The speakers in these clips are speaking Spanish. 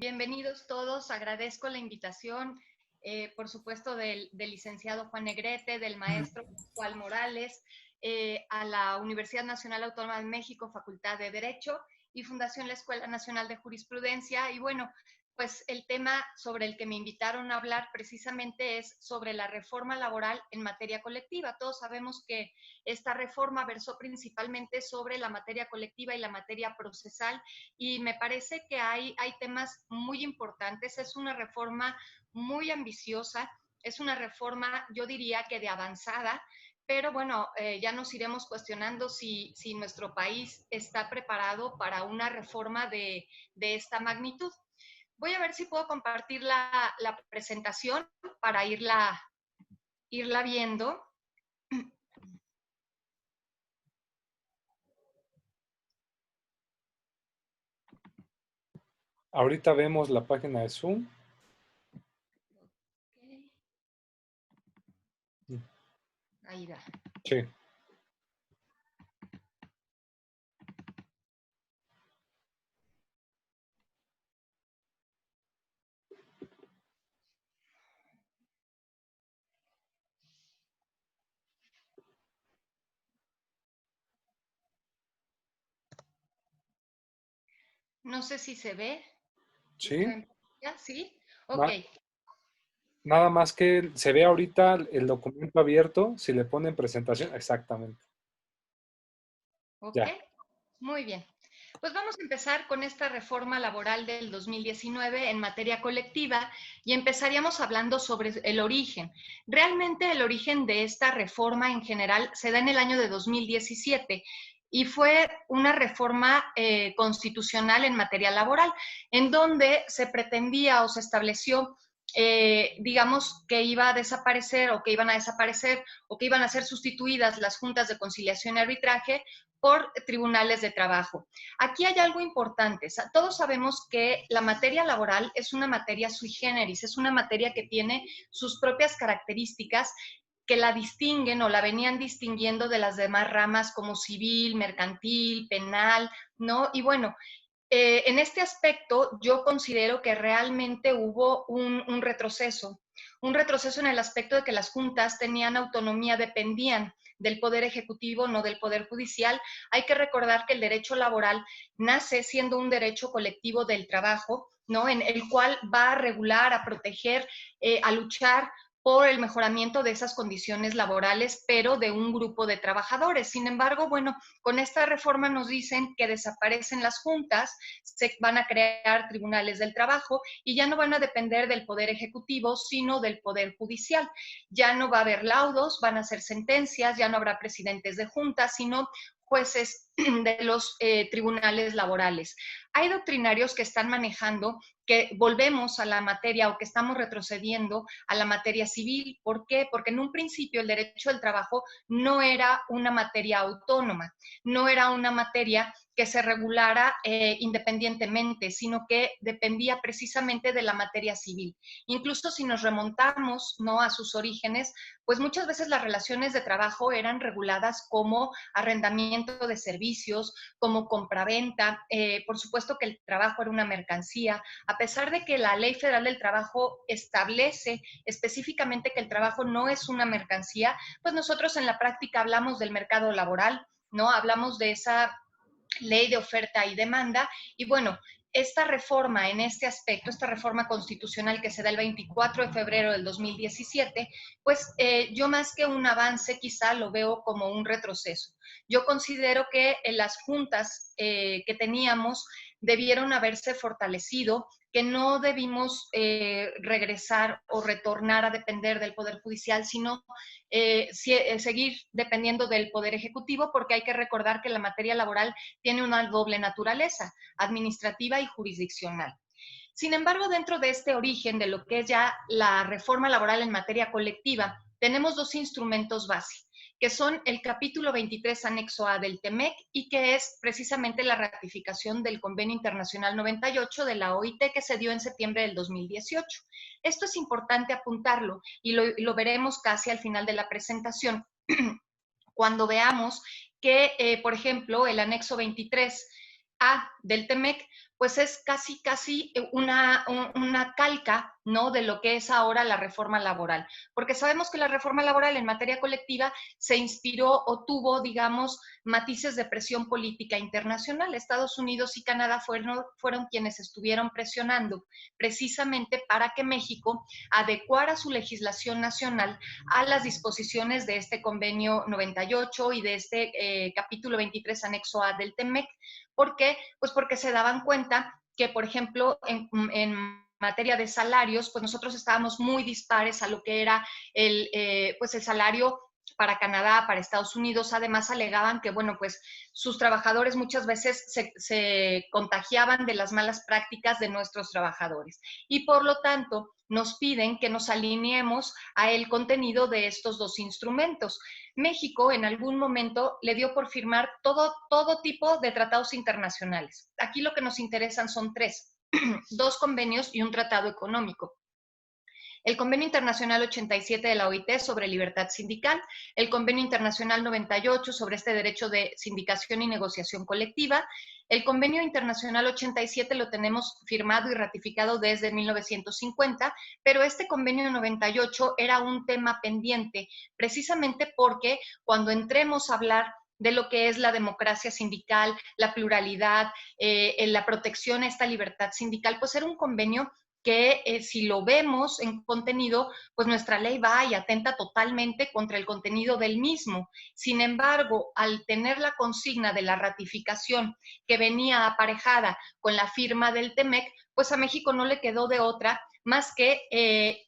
Bienvenidos todos, agradezco la invitación, por supuesto, del licenciado Juan Negrete, del maestro Juan Morales, a la Universidad Nacional Autónoma de México, Facultad de Derecho y Fundación La Escuela Nacional de Jurisprudencia. Y bueno, pues el tema sobre el que me invitaron a hablar precisamente es sobre la reforma laboral en materia colectiva. Todos sabemos que esta reforma versó principalmente sobre la materia colectiva y la materia procesal, y me parece que hay temas muy importantes. Es una reforma muy ambiciosa, es una reforma, yo diría que de avanzada, pero bueno, ya nos iremos cuestionando si nuestro país está preparado para una reforma de esta magnitud. Voy a ver si puedo compartir la presentación para irla viendo. Ahorita vemos la página de Zoom. Ahí va. Sí. No sé si se ve. Sí. ¿Sí? Ok. Nada más que se ve ahorita el documento abierto, si le ponen presentación, exactamente. Ok, Ya. muy bien. Pues vamos a empezar con esta reforma laboral del 2019 en materia colectiva y empezaríamos hablando sobre el origen. Realmente el origen de esta reforma en general se da en el año de 2017 y fue una reforma constitucional en materia laboral, en donde se pretendía o se estableció, digamos, que iba a desaparecer o que iban a desaparecer o que iban a ser sustituidas las juntas de conciliación y arbitraje por tribunales de trabajo. Aquí hay algo importante. Todos sabemos que la materia laboral es una materia sui generis, es una materia que tiene sus propias características que la distinguen o la venían distinguiendo de las demás ramas como civil, mercantil, penal, ¿no? Y bueno, en este aspecto yo considero que realmente hubo un retroceso en el aspecto de que las juntas tenían autonomía, dependían del Poder Ejecutivo, no del Poder Judicial. Hay que recordar que el derecho laboral nace siendo un derecho colectivo del trabajo, ¿no? En el cual va a regular, a proteger, a luchar por el mejoramiento de esas condiciones laborales, pero de un grupo de trabajadores. Sin embargo, bueno, con esta reforma nos dicen que desaparecen las juntas, se van a crear tribunales del trabajo y ya no van a depender del Poder Ejecutivo, sino del Poder Judicial. Ya no va a haber laudos, van a ser sentencias, ya no habrá presidentes de juntas, sino jueces de los tribunales laborales. Hay doctrinarios que están manejando que volvemos a la materia o que estamos retrocediendo a la materia civil. ¿Por qué? Porque en un principio el derecho del trabajo no era una materia autónoma, no era una materia que se regulara independientemente, sino que dependía precisamente de la materia civil. Incluso si nos remontamos, ¿no?, a sus orígenes, pues muchas veces las relaciones de trabajo eran reguladas como arrendamiento de servicios, como compraventa. Por supuesto que el trabajo era una mercancía, a pesar de que la Ley Federal del Trabajo establece específicamente que el trabajo no es una mercancía, pues nosotros en la práctica hablamos del mercado laboral, ¿no? Hablamos de esa ley de oferta y demanda. Y bueno, esta reforma en este aspecto, esta reforma constitucional que se da el 24 de febrero del 2017, pues yo más que un avance quizá lo veo como un retroceso. Yo considero que las juntas que teníamos debieron haberse fortalecido, que no debimos regresar o retornar a depender del Poder Judicial, sino seguir dependiendo del Poder Ejecutivo, porque hay que recordar que la materia laboral tiene una doble naturaleza, administrativa y jurisdiccional. Sin embargo, dentro de este origen de lo que es ya la reforma laboral en materia colectiva, tenemos dos instrumentos básicos, que son el capítulo 23, anexo A del TEMEC, y que es precisamente la ratificación del Convenio Internacional 98 de la OIT, que se dio en septiembre del 2018. Esto es importante apuntarlo y lo veremos casi al final de la presentación, cuando veamos que, por ejemplo, el anexo 23A del TEMEC pues es casi una calca, ¿no?, de lo que es ahora la reforma laboral. Porque sabemos que la reforma laboral en materia colectiva se inspiró o tuvo, digamos, matices de presión política internacional. Estados Unidos y Canadá fueron quienes estuvieron presionando precisamente para que México adecuara su legislación nacional a las disposiciones de este convenio 98 y de este capítulo 23 anexo A del TEMEC. ¿Por qué? Pues porque se daban cuenta que, por ejemplo, en materia de salarios, pues nosotros estábamos muy dispares a lo que era pues el salario para Canadá, para Estados Unidos. Además alegaban que, bueno, pues sus trabajadores muchas veces se contagiaban de las malas prácticas de nuestros trabajadores. Y por lo tanto, nos piden que nos alineemos a el contenido de estos dos instrumentos. México en algún momento le dio por firmar todo tipo de tratados internacionales. Aquí lo que nos interesan son tres, dos convenios y un tratado económico. El Convenio Internacional 87 de la OIT sobre libertad sindical, el Convenio Internacional 98 sobre este derecho de sindicación y negociación colectiva, el Convenio Internacional 87 lo tenemos firmado y ratificado desde 1950, pero este Convenio 98 era un tema pendiente, precisamente porque cuando entremos a hablar de lo que es la democracia sindical, la pluralidad, la protección a esta libertad sindical, pues era un convenio que si lo vemos en contenido, pues nuestra ley va y atenta totalmente contra el contenido del mismo. Sin embargo, al tener la consigna de la ratificación que venía aparejada con la firma del TEMEC, pues a México no le quedó de otra más que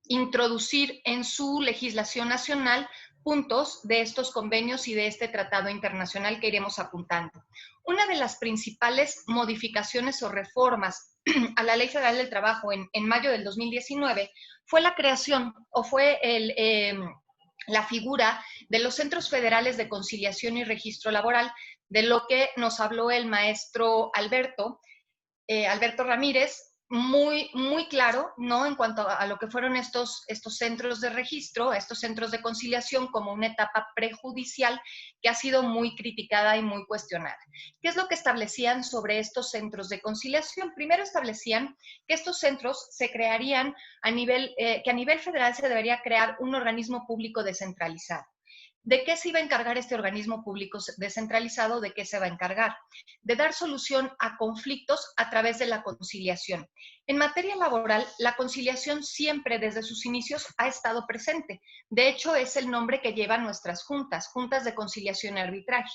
introducir en su legislación nacional puntos de estos convenios y de este tratado internacional que iremos apuntando. Una de las principales modificaciones o reformas a la Ley Federal del Trabajo en mayo del 2019 fue la creación o fue la figura de los Centros Federales de Conciliación y Registro Laboral, de lo que nos habló el maestro Alberto Ramírez, muy claro, ¿no?, en cuanto a lo que fueron estos centros de registro, estos centros de conciliación como una etapa prejudicial que ha sido muy criticada y muy cuestionada. ¿Qué es lo que establecían sobre estos centros de conciliación? Primero establecían que estos centros se crearían que a nivel federal se debería crear un organismo público descentralizado. ¿De qué se iba a encargar este organismo público descentralizado? ¿De qué se va a encargar? De dar solución a conflictos a través de la conciliación. En materia laboral, la conciliación siempre desde sus inicios ha estado presente. De hecho, es el nombre que llevan nuestras juntas de conciliación y arbitraje.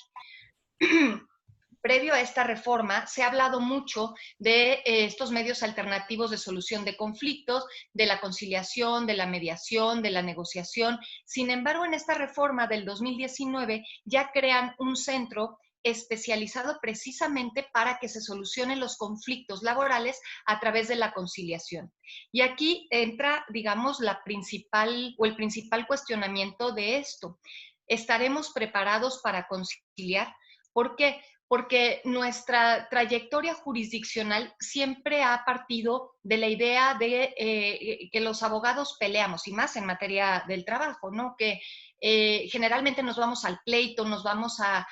Previo a esta reforma, se ha hablado mucho de estos medios alternativos de solución de conflictos, de la conciliación, de la mediación, de la negociación. Sin embargo, en esta reforma del 2019 ya crean un centro especializado precisamente para que se solucionen los conflictos laborales a través de la conciliación. Y aquí entra, digamos, el principal cuestionamiento de esto. ¿Estaremos preparados para conciliar? ¿Por qué? Porque nuestra trayectoria jurisdiccional siempre ha partido de la idea de que los abogados peleamos, y más en materia del trabajo, ¿no? Que generalmente nos vamos al pleito, nos vamos a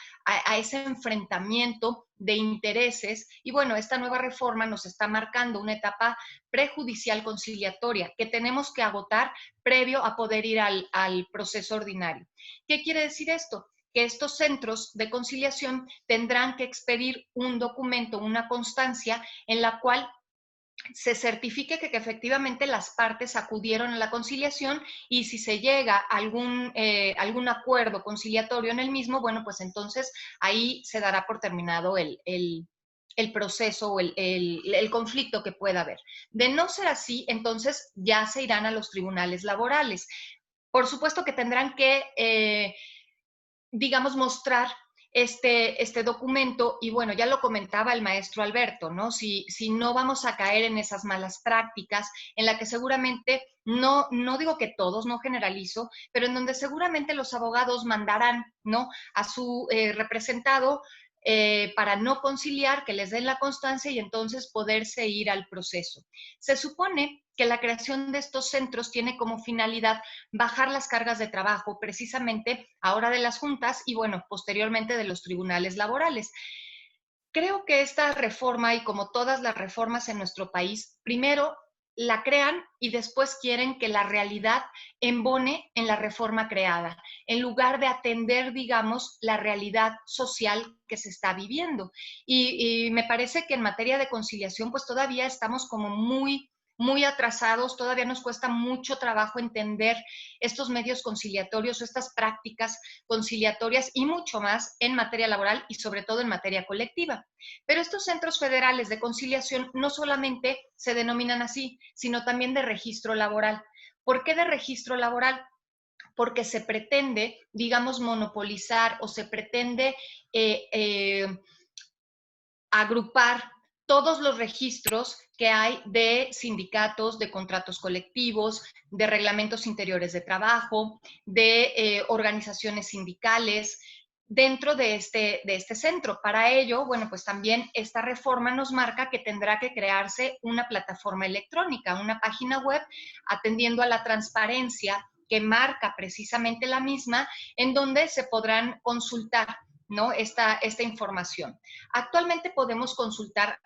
ese enfrentamiento de intereses, y bueno, esta nueva reforma nos está marcando una etapa prejudicial conciliatoria que tenemos que agotar previo a poder ir al proceso ordinario. ¿Qué quiere decir esto? Que estos centros de conciliación tendrán que expedir un documento, una constancia en la cual se certifique que efectivamente las partes acudieron a la conciliación, y si se llega a algún acuerdo conciliatorio en el mismo, bueno, pues entonces ahí se dará por terminado el proceso o el conflicto que pueda haber. De no ser así, entonces ya se irán a los tribunales laborales. Por supuesto que tendrán que digamos, mostrar este documento, y bueno, ya lo comentaba el maestro Alberto, ¿no? Si no vamos a caer en esas malas prácticas, en la que seguramente, no digo que todos, no generalizo, pero en donde seguramente los abogados mandarán, ¿no?, a su representado para no conciliar, que les den la constancia y entonces poderse ir al proceso. Se supone que la creación de estos centros tiene como finalidad bajar las cargas de trabajo, precisamente ahora de las juntas y, bueno, posteriormente de los tribunales laborales. Creo que esta reforma, y como todas las reformas en nuestro país, primero la crean y después quieren que la realidad embone en la reforma creada, en lugar de atender, digamos, la realidad social que se está viviendo. Y me parece que en materia de conciliación, pues todavía estamos como muy atrasados, todavía nos cuesta mucho trabajo entender estos medios conciliatorios, estas prácticas conciliatorias y mucho más en materia laboral y sobre todo en materia colectiva. Pero estos centros federales de conciliación no solamente se denominan así, sino también de registro laboral. ¿Por qué de registro laboral? Porque se pretende, digamos, monopolizar o se pretende agrupar todos los registros que hay de sindicatos, de contratos colectivos, de reglamentos interiores de trabajo, de organizaciones sindicales, dentro de este centro. Para ello, bueno, pues también esta reforma nos marca que tendrá que crearse una plataforma electrónica, una página web atendiendo a la transparencia que marca precisamente la misma, en donde se podrán consultar, ¿no?, esta información. Actualmente podemos consultar,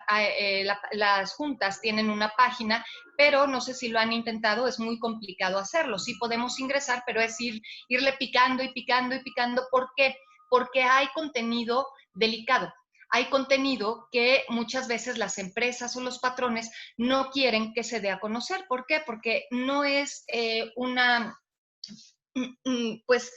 las juntas tienen una página, pero no sé si lo han intentado, es muy complicado hacerlo. Sí podemos ingresar, pero es irle picando y picando y picando. ¿Por qué? Porque hay contenido delicado. Hay contenido que muchas veces las empresas o los patrones no quieren que se dé a conocer. ¿Por qué? Porque no es pues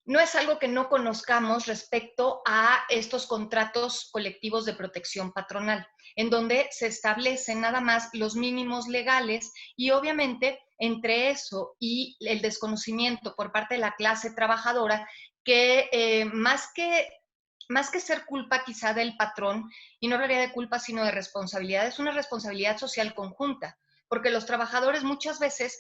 no es algo que no conozcamos respecto a estos contratos colectivos de protección patronal, en donde se establecen nada más los mínimos legales y obviamente entre eso y el desconocimiento por parte de la clase trabajadora, que más que ser culpa quizá del patrón, y no hablaría de culpa sino de responsabilidad, es una responsabilidad social conjunta, porque los trabajadores muchas veces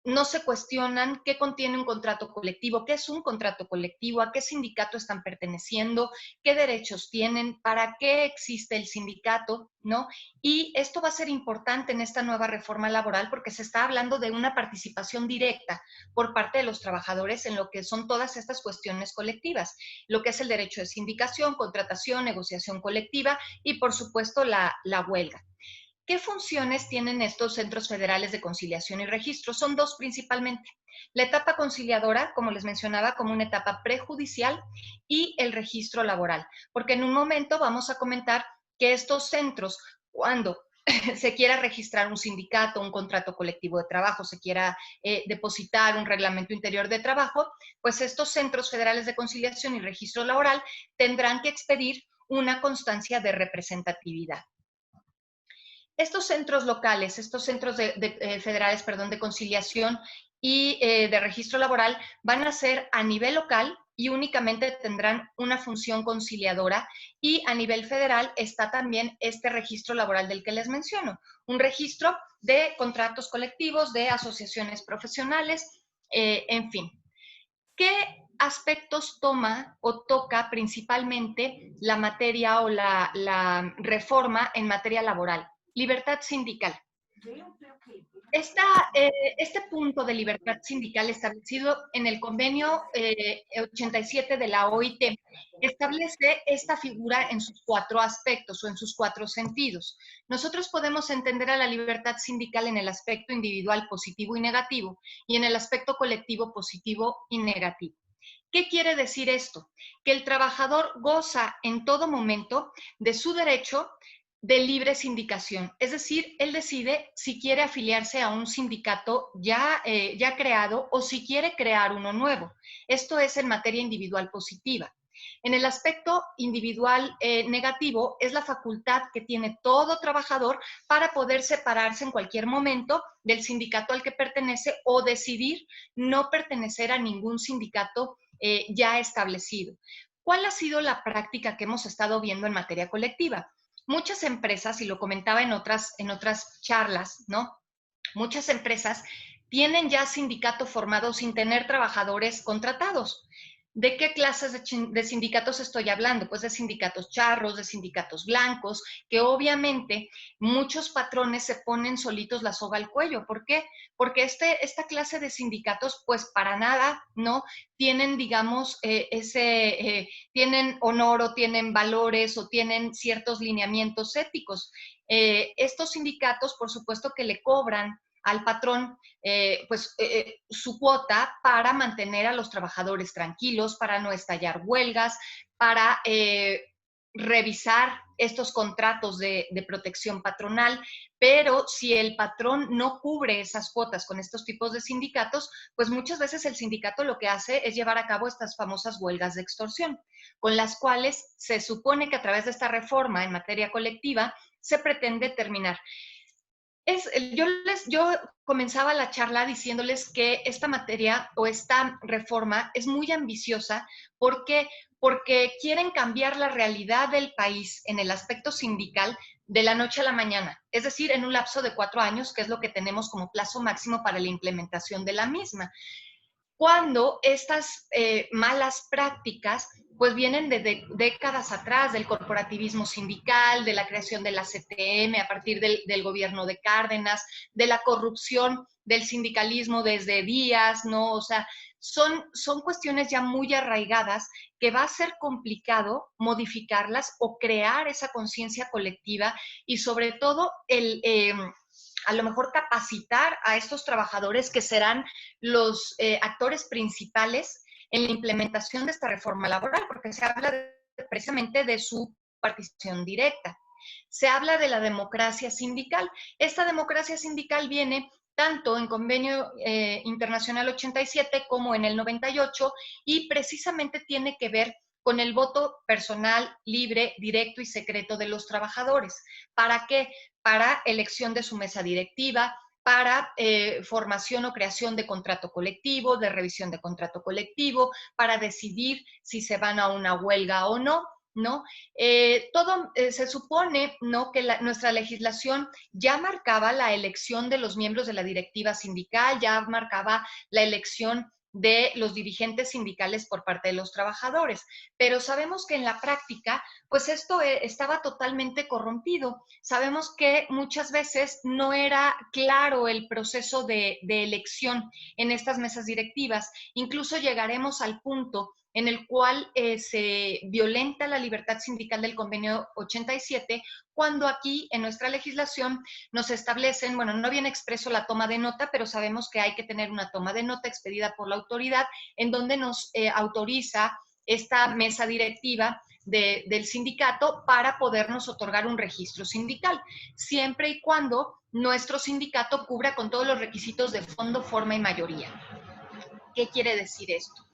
no se cuestionan qué contiene un contrato colectivo, qué es un contrato colectivo, a qué sindicato están perteneciendo, qué derechos tienen, para qué existe el sindicato, ¿no? Y esto va a ser importante en esta nueva reforma laboral porque se está hablando de una participación directa por parte de los trabajadores en lo que son todas estas cuestiones colectivas, lo que es el derecho de sindicación, contratación, negociación colectiva y, por supuesto, la huelga. ¿Qué funciones tienen estos centros federales de conciliación y registro? Son dos principalmente. La etapa conciliadora, como les mencionaba, como una etapa prejudicial, y el registro laboral, porque en un momento vamos a comentar que estos centros, cuando se quiera registrar un sindicato, un contrato colectivo de trabajo, se quiera depositar un reglamento interior de trabajo, pues estos centros federales de conciliación y registro laboral tendrán que expedir una constancia de representatividad. Estos centros locales, estos centros federales, perdón, de conciliación y de registro laboral van a ser a nivel local y únicamente tendrán una función conciliadora, y a nivel federal está también este registro laboral del que les menciono, un registro de contratos colectivos, de asociaciones profesionales, en fin. ¿Qué aspectos toma o toca principalmente la materia o la reforma en materia laboral? Libertad sindical. Este punto de libertad sindical establecido en el convenio 87 de la OIT establece esta figura en sus cuatro aspectos o en sus cuatro sentidos. Nosotros podemos entender a la libertad sindical en el aspecto individual positivo y negativo, y en el aspecto colectivo positivo y negativo. ¿Qué quiere decir esto? Que el trabajador goza en todo momento de su derecho de libre sindicación, es decir, él decide si quiere afiliarse a un sindicato ya creado o si quiere crear uno nuevo. Esto es en materia individual positiva. En el aspecto individual negativo es la facultad que tiene todo trabajador para poder separarse en cualquier momento del sindicato al que pertenece o decidir no pertenecer a ningún sindicato ya establecido. ¿Cuál ha sido la práctica que hemos estado viendo en materia colectiva? Muchas empresas, y lo comentaba en otras charlas, ¿no? Muchas empresas tienen ya sindicato formado sin tener trabajadores contratados. ¿De qué clases de sindicatos estoy hablando? Pues de sindicatos charros, de sindicatos blancos, que obviamente muchos patrones se ponen solitos la soga al cuello. ¿Por qué? Porque esta clase de sindicatos, pues para nada, ¿no? Tienen, digamos, tienen honor o tienen valores o tienen ciertos lineamientos éticos. Estos sindicatos, por supuesto que le cobran al patrón su cuota para mantener a los trabajadores tranquilos, para no estallar huelgas, para revisar estos contratos de protección patronal, pero si el patrón no cubre esas cuotas con estos tipos de sindicatos, pues muchas veces el sindicato lo que hace es llevar a cabo estas famosas huelgas de extorsión, con las cuales se supone que a través de esta reforma en materia colectiva se pretende terminar. Yo comenzaba la charla diciéndoles que esta materia o esta reforma es muy ambiciosa. ¿Por qué? Porque quieren cambiar la realidad del país en el aspecto sindical de la noche a la mañana, es decir, en un lapso de 4 años, que es lo que tenemos como plazo máximo para la implementación de la misma, cuando estas malas prácticas pues vienen de décadas atrás, del corporativismo sindical, de la creación de la CTM a partir del gobierno de Cárdenas, de la corrupción del sindicalismo desde Díaz, ¿no? O sea, son cuestiones ya muy arraigadas que va a ser complicado modificarlas o crear esa conciencia colectiva y sobre todo a lo mejor capacitar a estos trabajadores que serán los actores principales en la implementación de esta reforma laboral, porque se habla precisamente de su participación directa. Se habla de la democracia sindical. Esta democracia sindical viene tanto en Convenio Internacional 87 como en el 98 y precisamente tiene que ver con el voto personal, libre, directo y secreto de los trabajadores. ¿Para qué? Para elección de su mesa directiva, para formación o creación de contrato colectivo, de revisión de contrato colectivo, para decidir si se van a una huelga o no, ¿no? Se supone, ¿no?, que nuestra legislación ya marcaba la elección de los miembros de la directiva sindical, ya marcaba la elección de los dirigentes sindicales por parte de los trabajadores, pero sabemos que en la práctica, pues esto estaba totalmente corrompido. Sabemos que muchas veces no era claro el proceso de elección en estas mesas directivas. Incluso llegaremos al punto en el cual se violenta la libertad sindical del Convenio 87, cuando aquí en nuestra legislación nos establecen, bueno, no viene expreso la toma de nota, pero sabemos que hay que tener una toma de nota expedida por la autoridad en donde nos autoriza esta mesa directiva del sindicato para podernos otorgar un registro sindical, siempre y cuando nuestro sindicato cubra con todos los requisitos de fondo, forma y mayoría. ¿Qué quiere decir esto?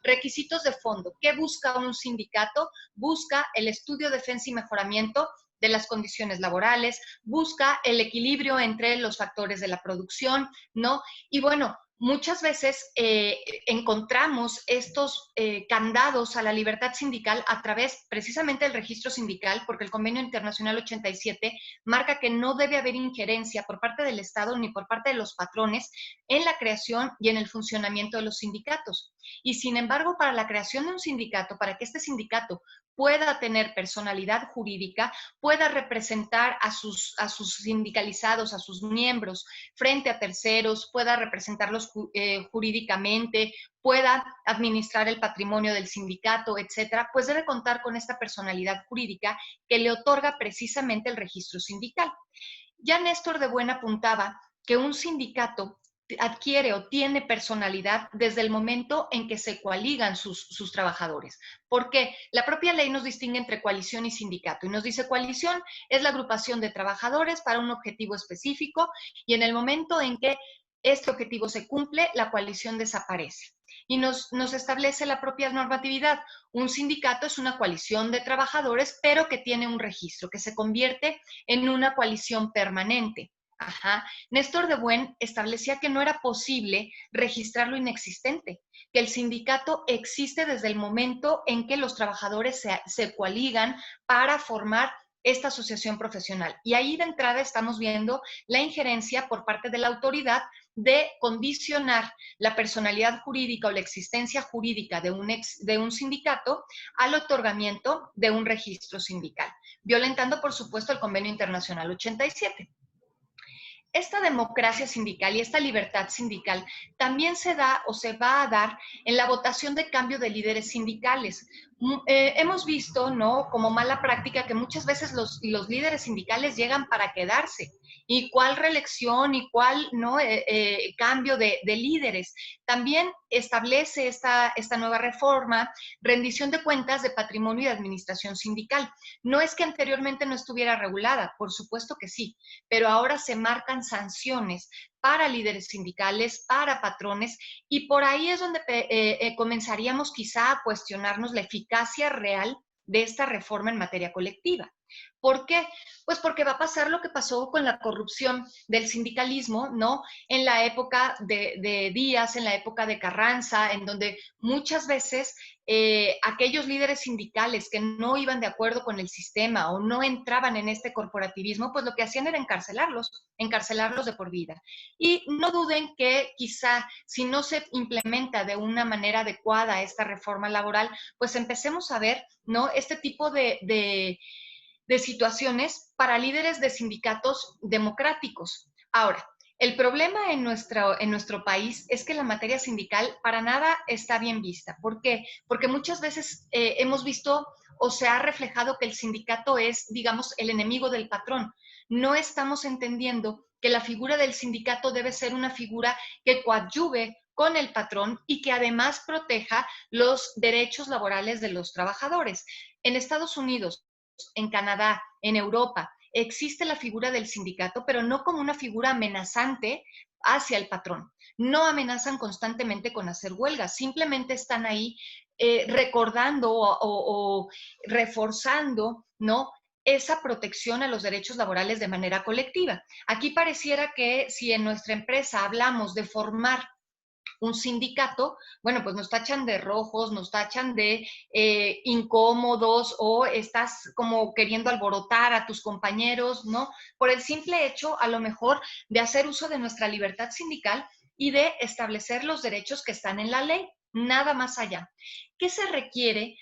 Requisitos de fondo. ¿Qué busca un sindicato? Busca el estudio, defensa y mejoramiento de las condiciones laborales, busca el equilibrio entre los factores de la producción, ¿no? Y bueno, muchas veces encontramos estos candados a la libertad sindical a través precisamente del registro sindical, porque el Convenio Internacional 87 marca que no debe haber injerencia por parte del Estado ni por parte de los patrones en la creación y en el funcionamiento de los sindicatos. Y sin embargo, para la creación de un sindicato, para que este sindicato pueda tener personalidad jurídica, pueda representar a sus sindicalizados, a sus miembros frente a terceros, pueda representarlos jurídicamente, pueda administrar el patrimonio del sindicato, etcétera, pues debe contar con esta personalidad jurídica que le otorga precisamente el registro sindical. Ya Néstor de Buena apuntaba que un sindicato adquiere o tiene personalidad desde el momento en que se coaligan sus trabajadores. Porque la propia ley nos distingue entre coalición y sindicato y nos dice coalición es la agrupación de trabajadores para un objetivo específico y en el momento en que este objetivo se cumple, la coalición desaparece. Y nos establece la propia normatividad. Un sindicato es una coalición de trabajadores, pero que tiene un registro, que se convierte en una coalición permanente. Ajá. Néstor de Buen establecía que no era posible registrar lo inexistente, que el sindicato existe desde el momento en que los trabajadores se coaligan para formar esta asociación profesional. Y ahí de entrada estamos viendo la injerencia por parte de la autoridad de condicionar la personalidad jurídica o la existencia jurídica de un sindicato al otorgamiento de un registro sindical, violentando, por supuesto, el Convenio Internacional 87. Esta democracia sindical y esta libertad sindical también se da o se va a dar en la votación de cambio de líderes sindicales. Hemos visto, ¿no?, como mala práctica que muchas veces los líderes sindicales llegan para quedarse. ¿Y cuál reelección y cuál, no, cambio de líderes? También establece esta nueva reforma rendición de cuentas de patrimonio y de administración sindical. No es que anteriormente no estuviera regulada, por supuesto que sí, pero ahora se marcan sanciones para líderes sindicales, para patrones, y por ahí es donde comenzaríamos quizá a cuestionarnos la eficacia real de esta reforma en materia colectiva. ¿Por qué? Pues porque va a pasar lo que pasó con la corrupción del sindicalismo, ¿no? En la época de Díaz, en la época de Carranza, en donde muchas veces aquellos líderes sindicales que no iban de acuerdo con el sistema o no entraban en este corporativismo, pues lo que hacían era encarcelarlos de por vida. Y no duden que quizá si no se implementa de una manera adecuada esta reforma laboral, pues empecemos a ver, ¿no?, este tipo de situaciones para líderes de sindicatos democráticos. Ahora, el problema en nuestro país es que la materia sindical para nada está bien vista. ¿Por qué? Porque muchas veces hemos visto o se ha reflejado que el sindicato es, digamos, el enemigo del patrón. No estamos entendiendo que la figura del sindicato debe ser una figura que coadyuve con el patrón y que además proteja los derechos laborales de los trabajadores. En Estados Unidos, en Canadá, en Europa, existe la figura del sindicato, pero no como una figura amenazante hacia el patrón. No amenazan constantemente con hacer huelgas, simplemente están ahí recordando o reforzando, ¿no?, esa protección a los derechos laborales de manera colectiva. Aquí pareciera que si en nuestra empresa hablamos de formar un sindicato, bueno, pues nos tachan de rojos, nos tachan de incómodos o estás como queriendo alborotar a tus compañeros, ¿no? Por el simple hecho, a lo mejor, de hacer uso de nuestra libertad sindical y de establecer los derechos que están en la ley, nada más allá. ¿Qué se requiere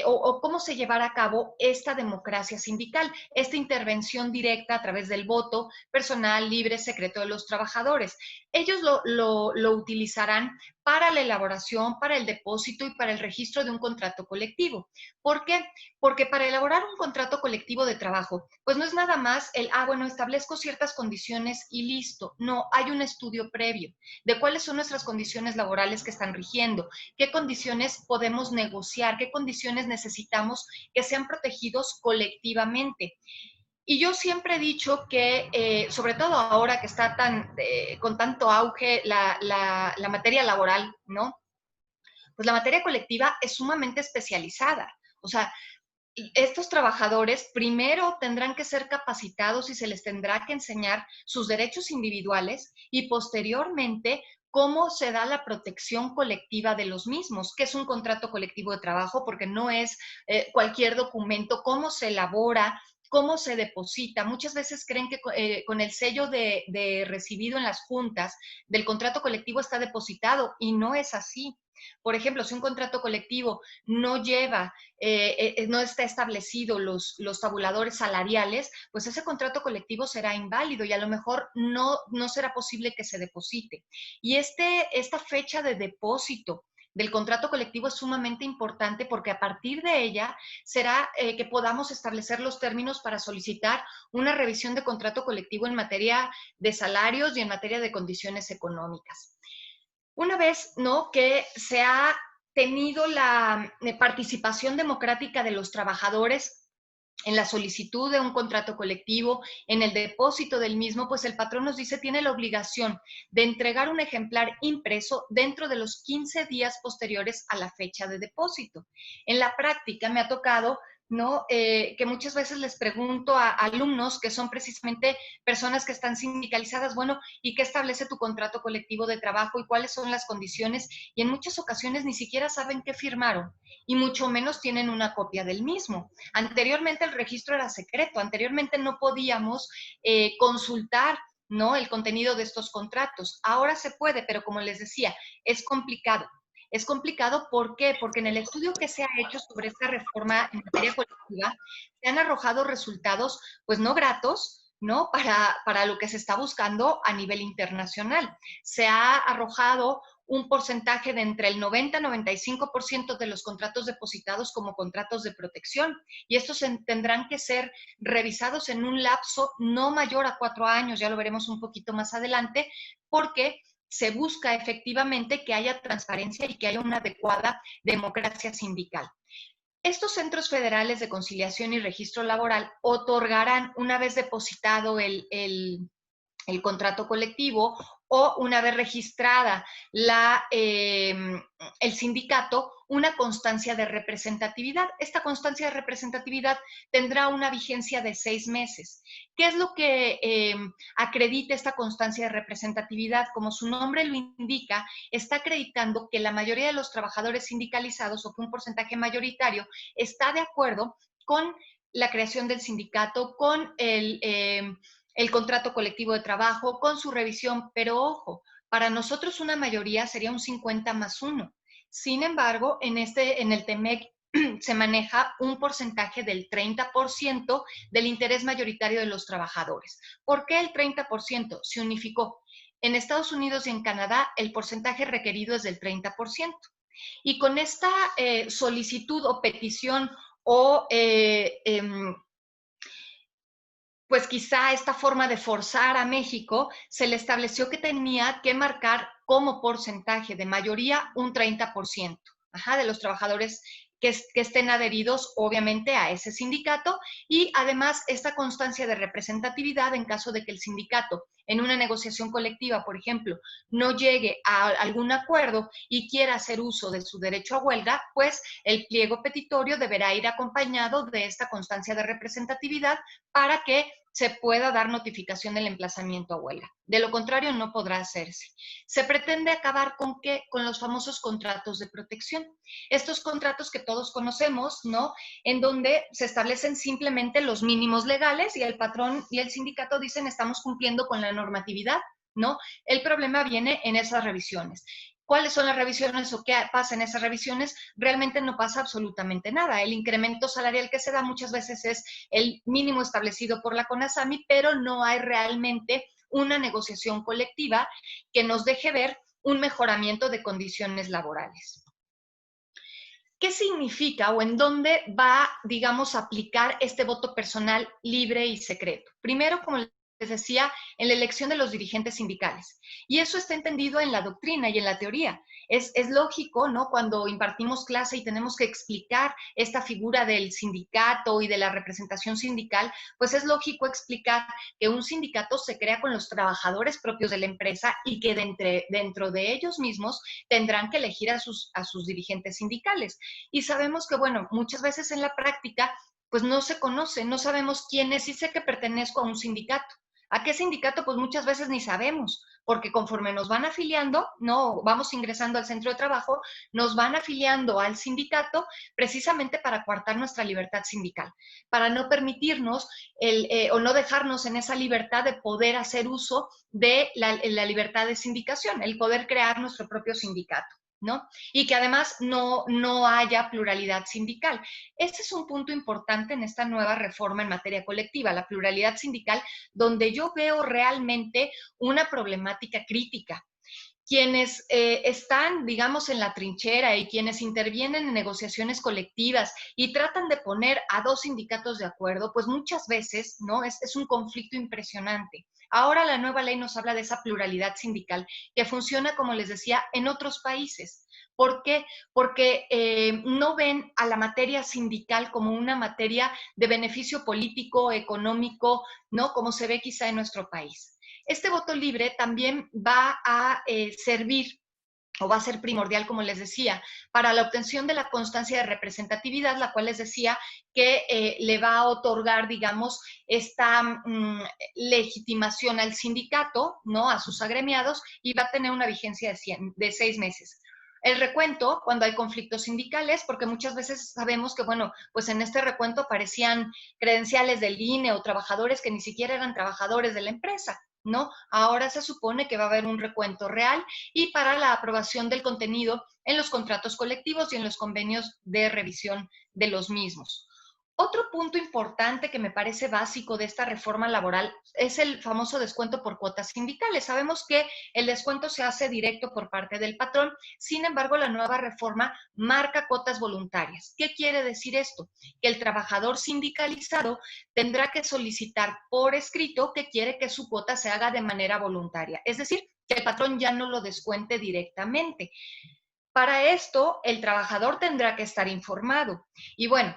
o cómo se llevará a cabo esta democracia sindical, esta intervención directa a través del voto personal, libre, secreto de los trabajadores? Ellos lo utilizarán para la elaboración, para el depósito y para el registro de un contrato colectivo. ¿Por qué? Porque para elaborar un contrato colectivo de trabajo, pues no es nada más bueno, establezco ciertas condiciones y listo. No, hay un estudio previo de cuáles son nuestras condiciones laborales que están rigiendo, qué condiciones podemos negociar, qué condiciones necesitamos que sean protegidos colectivamente. Y yo siempre he dicho que, sobre todo ahora que está con tanto auge la materia laboral, ¿no? Pues la materia colectiva es sumamente especializada. O sea, estos trabajadores primero tendrán que ser capacitados y se les tendrá que enseñar sus derechos individuales y posteriormente cómo se da la protección colectiva de los mismos, qué es un contrato colectivo de trabajo, porque no es cualquier documento, cómo se elabora, cómo se deposita. Muchas veces creen que con el sello de recibido en las juntas del contrato colectivo está depositado y no es así. Por ejemplo, si un contrato colectivo no lleva, no está establecido los tabuladores salariales, pues ese contrato colectivo será inválido y a lo mejor no será posible que se deposite. Y esta fecha de depósito del contrato colectivo es sumamente importante porque a partir de ella será que podamos establecer los términos para solicitar una revisión de contrato colectivo en materia de salarios y en materia de condiciones económicas. Una vez, ¿no?, que se ha tenido la participación democrática de los trabajadores en la solicitud de un contrato colectivo, en el depósito del mismo, pues el patrón nos dice tiene la obligación de entregar un ejemplar impreso dentro de los 15 días posteriores a la fecha de depósito. En la práctica me ha tocado ¿no? Que muchas veces les pregunto a alumnos que son precisamente personas que están sindicalizadas, bueno, ¿y qué establece tu contrato colectivo de trabajo y cuáles son las condiciones? Y en muchas ocasiones ni siquiera saben qué firmaron y mucho menos tienen una copia del mismo. Anteriormente el registro era secreto, anteriormente no podíamos consultar, ¿no?, el contenido de estos contratos. Ahora se puede, pero como les decía, es complicado. Es complicado, ¿por qué? Porque en el estudio que se ha hecho sobre esta reforma en materia colectiva, se han arrojado resultados, pues no gratos, ¿no? Para lo que se está buscando a nivel internacional. Se ha arrojado un porcentaje de entre el 90 y 95% de los contratos depositados como contratos de protección. Y estos tendrán que ser revisados en un lapso no mayor a 4 años, ya lo veremos un poquito más adelante, porque se busca efectivamente que haya transparencia y que haya una adecuada democracia sindical. Estos centros federales de conciliación y registro laboral otorgarán, una vez depositado el contrato colectivo o una vez registrada el sindicato, una constancia de representatividad. Esta constancia de representatividad tendrá una vigencia de 6 meses. ¿Qué es lo que acredita esta constancia de representatividad? Como su nombre lo indica, está acreditando que la mayoría de los trabajadores sindicalizados o que un porcentaje mayoritario está de acuerdo con la creación del sindicato, con el contrato colectivo de trabajo, con su revisión, pero ojo, para nosotros una mayoría sería un 50+1. Sin embargo, en el TEMEC se maneja un porcentaje del 30% del interés mayoritario de los trabajadores. ¿Por qué el 30%? Se unificó. En Estados Unidos y en Canadá el porcentaje requerido es del 30%. Y con esta solicitud o petición o pues quizá esta forma de forzar a México, se le estableció que tenía que marcar como porcentaje de mayoría un 30%, de los trabajadores que estén adheridos obviamente a ese sindicato, y además esta constancia de representatividad en caso de que el sindicato en una negociación colectiva, por ejemplo, no llegue a algún acuerdo y quiera hacer uso de su derecho a huelga, pues el pliego petitorio deberá ir acompañado de esta constancia de representatividad para que se pueda dar notificación del emplazamiento a huelga. De lo contrario, no podrá hacerse. Se pretende acabar ¿con qué? Con los famosos contratos de protección. Estos contratos que todos conocemos, ¿no? En donde se establecen simplemente los mínimos legales y el patrón y el sindicato dicen estamos cumpliendo con la normatividad, ¿no? El problema viene en esas revisiones. ¿Cuáles son las revisiones o qué pasa en esas revisiones? Realmente no pasa absolutamente nada. El incremento salarial que se da muchas veces es el mínimo establecido por la CONASAMI, pero no hay realmente una negociación colectiva que nos deje ver un mejoramiento de condiciones laborales. ¿Qué significa o en dónde va, digamos, a aplicar este voto personal libre y secreto? Primero, como les decía, en la elección de los dirigentes sindicales. Y eso está entendido en la doctrina y en la teoría. Es lógico, ¿no? Cuando impartimos clase y tenemos que explicar esta figura del sindicato y de la representación sindical, pues es lógico explicar que un sindicato se crea con los trabajadores propios de la empresa y que dentro de ellos mismos tendrán que elegir a sus dirigentes sindicales. Y sabemos que, bueno, muchas veces en la práctica, pues no se conoce, no sabemos quién es. Sí sé que pertenezco a un sindicato. ¿A qué sindicato? Pues muchas veces ni sabemos, porque conforme nos van afiliando, no vamos ingresando al centro de trabajo, nos van afiliando al sindicato precisamente para coartar nuestra libertad sindical, para no permitirnos o no dejarnos en esa libertad de poder hacer uso de la libertad de sindicación, el poder crear nuestro propio sindicato, ¿no? Y que además no haya pluralidad sindical. Ese es un punto importante en esta nueva reforma en materia colectiva, la pluralidad sindical, donde yo veo realmente una problemática crítica. Quienes están, digamos, en la trinchera y quienes intervienen en negociaciones colectivas y tratan de poner a dos sindicatos de acuerdo, pues muchas veces, ¿no? Es un conflicto impresionante. Ahora la nueva ley nos habla de esa pluralidad sindical que funciona, como les decía, en otros países. ¿Por qué? Porque no ven a la materia sindical como una materia de beneficio político, económico, ¿no? Como se ve quizá en nuestro país. Este voto libre también va a servir o va a ser primordial, como les decía, para la obtención de la constancia de representatividad, la cual les decía que le va a otorgar, digamos, esta legitimación al sindicato, ¿no? A sus agremiados, y va a tener una vigencia de 6 meses. El recuento, cuando hay conflictos sindicales, porque muchas veces sabemos que, bueno, pues en este recuento aparecían credenciales del INE o trabajadores que ni siquiera eran trabajadores de la empresa, ¿no? Ahora se supone que va a haber un recuento real y para la aprobación del contenido en los contratos colectivos y en los convenios de revisión de los mismos. Otro punto importante que me parece básico de esta reforma laboral es el famoso descuento por cuotas sindicales. Sabemos que el descuento se hace directo por parte del patrón, sin embargo, la nueva reforma marca cuotas voluntarias. ¿Qué quiere decir esto? Que el trabajador sindicalizado tendrá que solicitar por escrito que quiere que su cuota se haga de manera voluntaria, es decir, que el patrón ya no lo descuente directamente. Para esto, el trabajador tendrá que estar informado. Y bueno,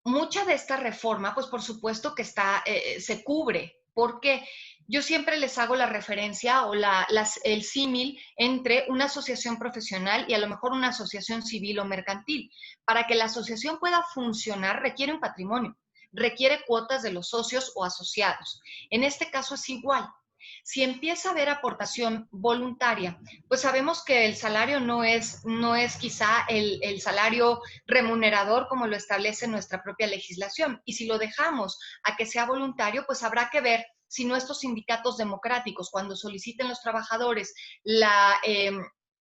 mucha de esta reforma, pues por supuesto que se cubre, porque yo siempre les hago la referencia o el símil entre una asociación profesional y a lo mejor una asociación civil o mercantil. Para que la asociación pueda funcionar requiere un patrimonio, requiere cuotas de los socios o asociados. En este caso es igual. Si empieza a haber aportación voluntaria, pues sabemos que el salario no es quizá el salario remunerador como lo establece nuestra propia legislación. Y si lo dejamos a que sea voluntario, pues habrá que ver si nuestros sindicatos democráticos, cuando soliciten los trabajadores la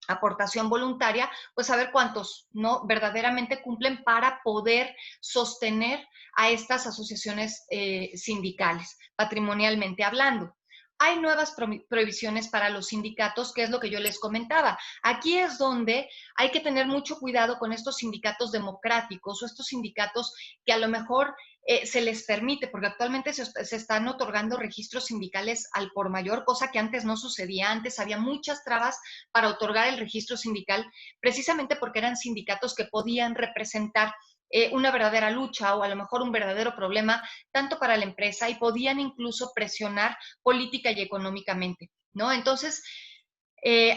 aportación voluntaria, pues a ver cuántos no verdaderamente cumplen para poder sostener a estas asociaciones sindicales, patrimonialmente hablando. Hay nuevas prohibiciones para los sindicatos, que es lo que yo les comentaba. Aquí es donde hay que tener mucho cuidado con estos sindicatos democráticos o estos sindicatos que a lo mejor se les permite, porque actualmente se están otorgando registros sindicales al por mayor, cosa que antes no sucedía. Antes había muchas trabas para otorgar el registro sindical, precisamente porque eran sindicatos que podían representar una verdadera lucha o a lo mejor un verdadero problema, tanto para la empresa y podían incluso presionar política y económicamente, ¿no? Entonces,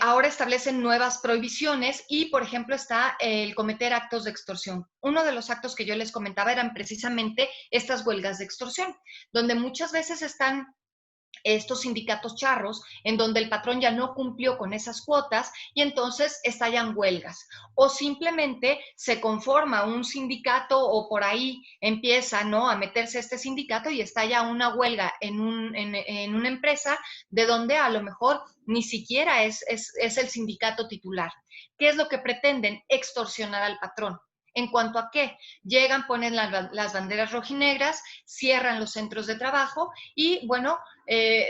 ahora establecen nuevas prohibiciones y, por ejemplo, está el cometer actos de extorsión. Uno de los actos que yo les comentaba eran precisamente estas huelgas de extorsión, donde muchas veces están estos sindicatos charros, en donde el patrón ya no cumplió con esas cuotas y entonces estallan huelgas. O simplemente se conforma un sindicato o por ahí empieza, ¿no?, a meterse este sindicato y estalla una huelga en una empresa de donde a lo mejor ni siquiera es el sindicato titular. ¿Qué es lo que pretenden? Extorsionar al patrón. ¿En cuanto a qué? Llegan, ponen las banderas rojinegras, cierran los centros de trabajo y, bueno,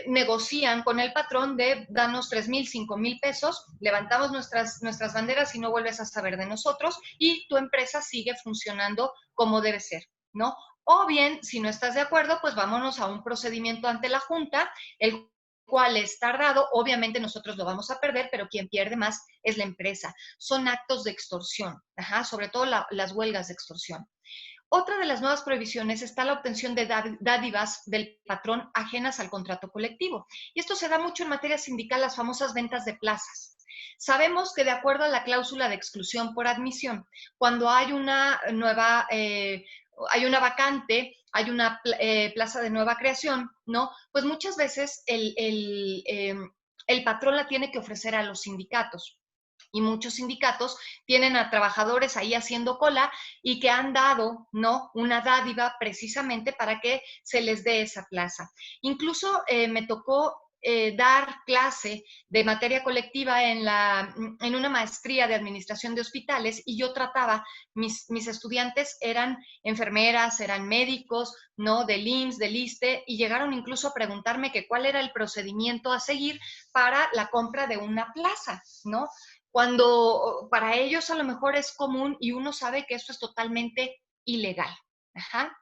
negocian con el patrón de danos 3,000, 5,000 pesos, levantamos nuestras banderas y no vuelves a saber de nosotros y tu empresa sigue funcionando como debe ser, ¿no? O bien, si no estás de acuerdo, pues vámonos a un procedimiento ante la Junta, el cual es tardado, obviamente nosotros lo vamos a perder, pero quien pierde más es la empresa. Son actos de extorsión, sobre todo las huelgas de extorsión. Otra de las nuevas prohibiciones está la obtención de dádivas del patrón ajenas al contrato colectivo. Y esto se da mucho en materia sindical, las famosas ventas de plazas. Sabemos que de acuerdo a la cláusula de exclusión por admisión, cuando hay una hay una vacante, hay una plaza de nueva creación, ¿no? Pues muchas veces el patrón la tiene que ofrecer a los sindicatos. Y muchos sindicatos tienen a trabajadores ahí haciendo cola y que han dado, ¿no?, una dádiva precisamente para que se les dé esa plaza. Incluso me tocó dar clase de materia colectiva en una maestría de administración de hospitales y yo trataba, mis estudiantes eran enfermeras, eran médicos, ¿no?, del IMSS, del ISSSTE, y llegaron incluso a preguntarme que cuál era el procedimiento a seguir para la compra de una plaza, ¿no? Cuando para ellos a lo mejor es común y uno sabe que esto es totalmente ilegal. Ajá.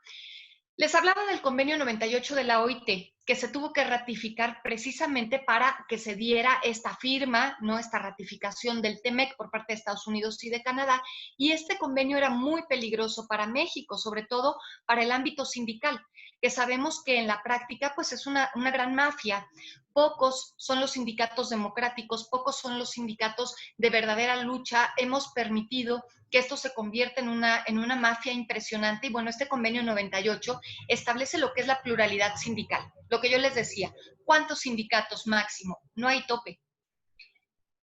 Les hablaba del convenio 98 de la OIT, que se tuvo que ratificar precisamente para que se diera esta firma, ¿no?, esta ratificación del TEMEC por parte de Estados Unidos y de Canadá, y este convenio era muy peligroso para México, sobre todo para el ámbito sindical. que sabemos que en la práctica pues es una gran mafia. Pocos son los sindicatos democráticos, pocos son los sindicatos de verdadera lucha. Hemos permitido que esto se convierta en una mafia impresionante. Y bueno, este convenio 98 establece lo que es la pluralidad sindical. Lo que yo les decía, ¿cuántos sindicatos máximo? No hay tope.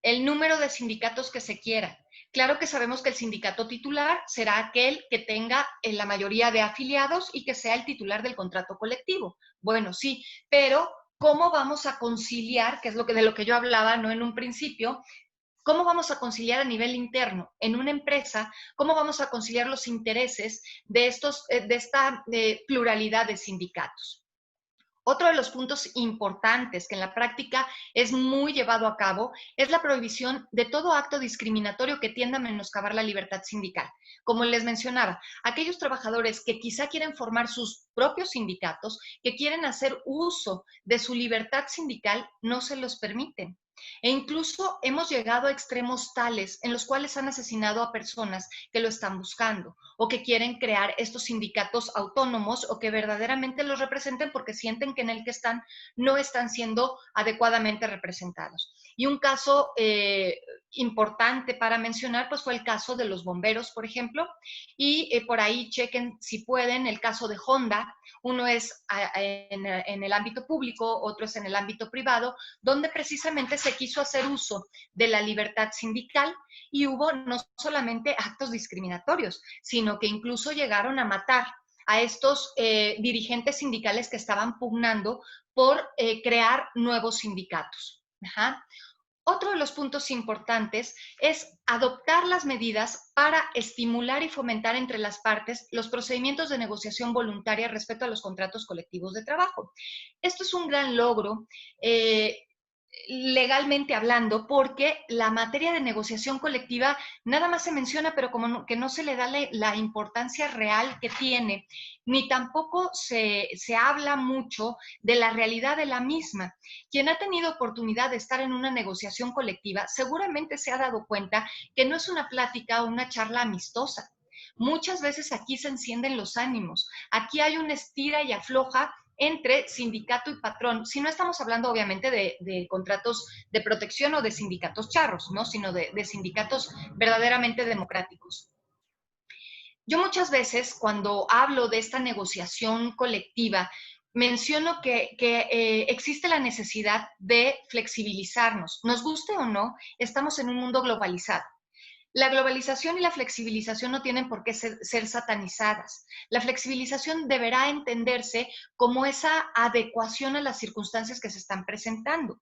El número de sindicatos que se quiera. Claro que sabemos que el sindicato titular será aquel que tenga la mayoría de afiliados y que sea el titular del contrato colectivo. Bueno, sí, pero ¿cómo vamos a conciliar, que es de lo que yo hablaba, no en un principio, cómo vamos a conciliar a nivel interno en una empresa, cómo vamos a conciliar los intereses de esta pluralidad de sindicatos? Otro de los puntos importantes que en la práctica es muy llevado a cabo es la prohibición de todo acto discriminatorio que tienda a menoscabar la libertad sindical. Como les mencionaba, aquellos trabajadores que quizá quieren formar sus propios sindicatos, que quieren hacer uso de su libertad sindical, no se los permiten. E incluso hemos llegado a extremos tales en los cuales han asesinado a personas que lo están buscando o que quieren crear estos sindicatos autónomos o que verdaderamente los representen porque sienten que en el que están no están siendo adecuadamente representados. Y un caso importante para mencionar pues fue el caso de los bomberos, por ejemplo, y por ahí chequen si pueden el caso de Honda. Uno es en el ámbito público, otro es en el ámbito privado, donde precisamente se quiso hacer uso de la libertad sindical y hubo no solamente actos discriminatorios, sino que incluso llegaron a matar a estos dirigentes sindicales que estaban pugnando por crear nuevos sindicatos. Ajá. Otro de los puntos importantes es adoptar las medidas para estimular y fomentar entre las partes los procedimientos de negociación voluntaria respecto a los contratos colectivos de trabajo. Esto es un gran logro. Legalmente hablando, porque la materia de negociación colectiva nada más se menciona, pero como que no se le da la importancia real que tiene, ni tampoco se habla mucho de la realidad de la misma. Quien ha tenido oportunidad de estar en una negociación colectiva seguramente se ha dado cuenta que no es una plática o una charla amistosa. Muchas veces aquí se encienden los ánimos, aquí hay una estira y afloja entre sindicato y patrón, si no estamos hablando obviamente de contratos de protección o de sindicatos charros, ¿no? Sino de sindicatos verdaderamente democráticos. Yo muchas veces cuando hablo de esta negociación colectiva, menciono que existe la necesidad de flexibilizarnos. Nos guste o no, estamos en un mundo globalizado. La globalización y la flexibilización no tienen por qué ser satanizadas. La flexibilización deberá entenderse como esa adecuación a las circunstancias que se están presentando.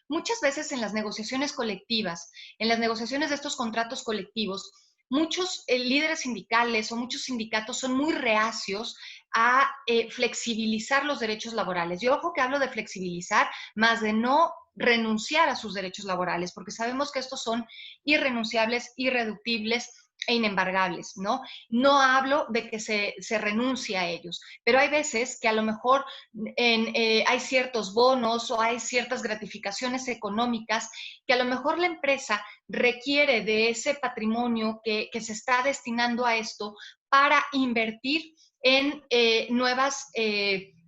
Muchas veces en las negociaciones colectivas, en las negociaciones de estos contratos colectivos, muchos líderes sindicales o muchos sindicatos son muy reacios a flexibilizar los derechos laborales. Yo ojo que hablo de flexibilizar, más de no renunciar a sus derechos laborales, porque sabemos que estos son irrenunciables, irreductibles e inembargables, ¿no? No hablo de que se renuncie a ellos, pero hay veces que a lo mejor hay ciertos bonos o hay ciertas gratificaciones económicas que a lo mejor la empresa requiere de ese patrimonio que se está destinando a esto para invertir en nuevas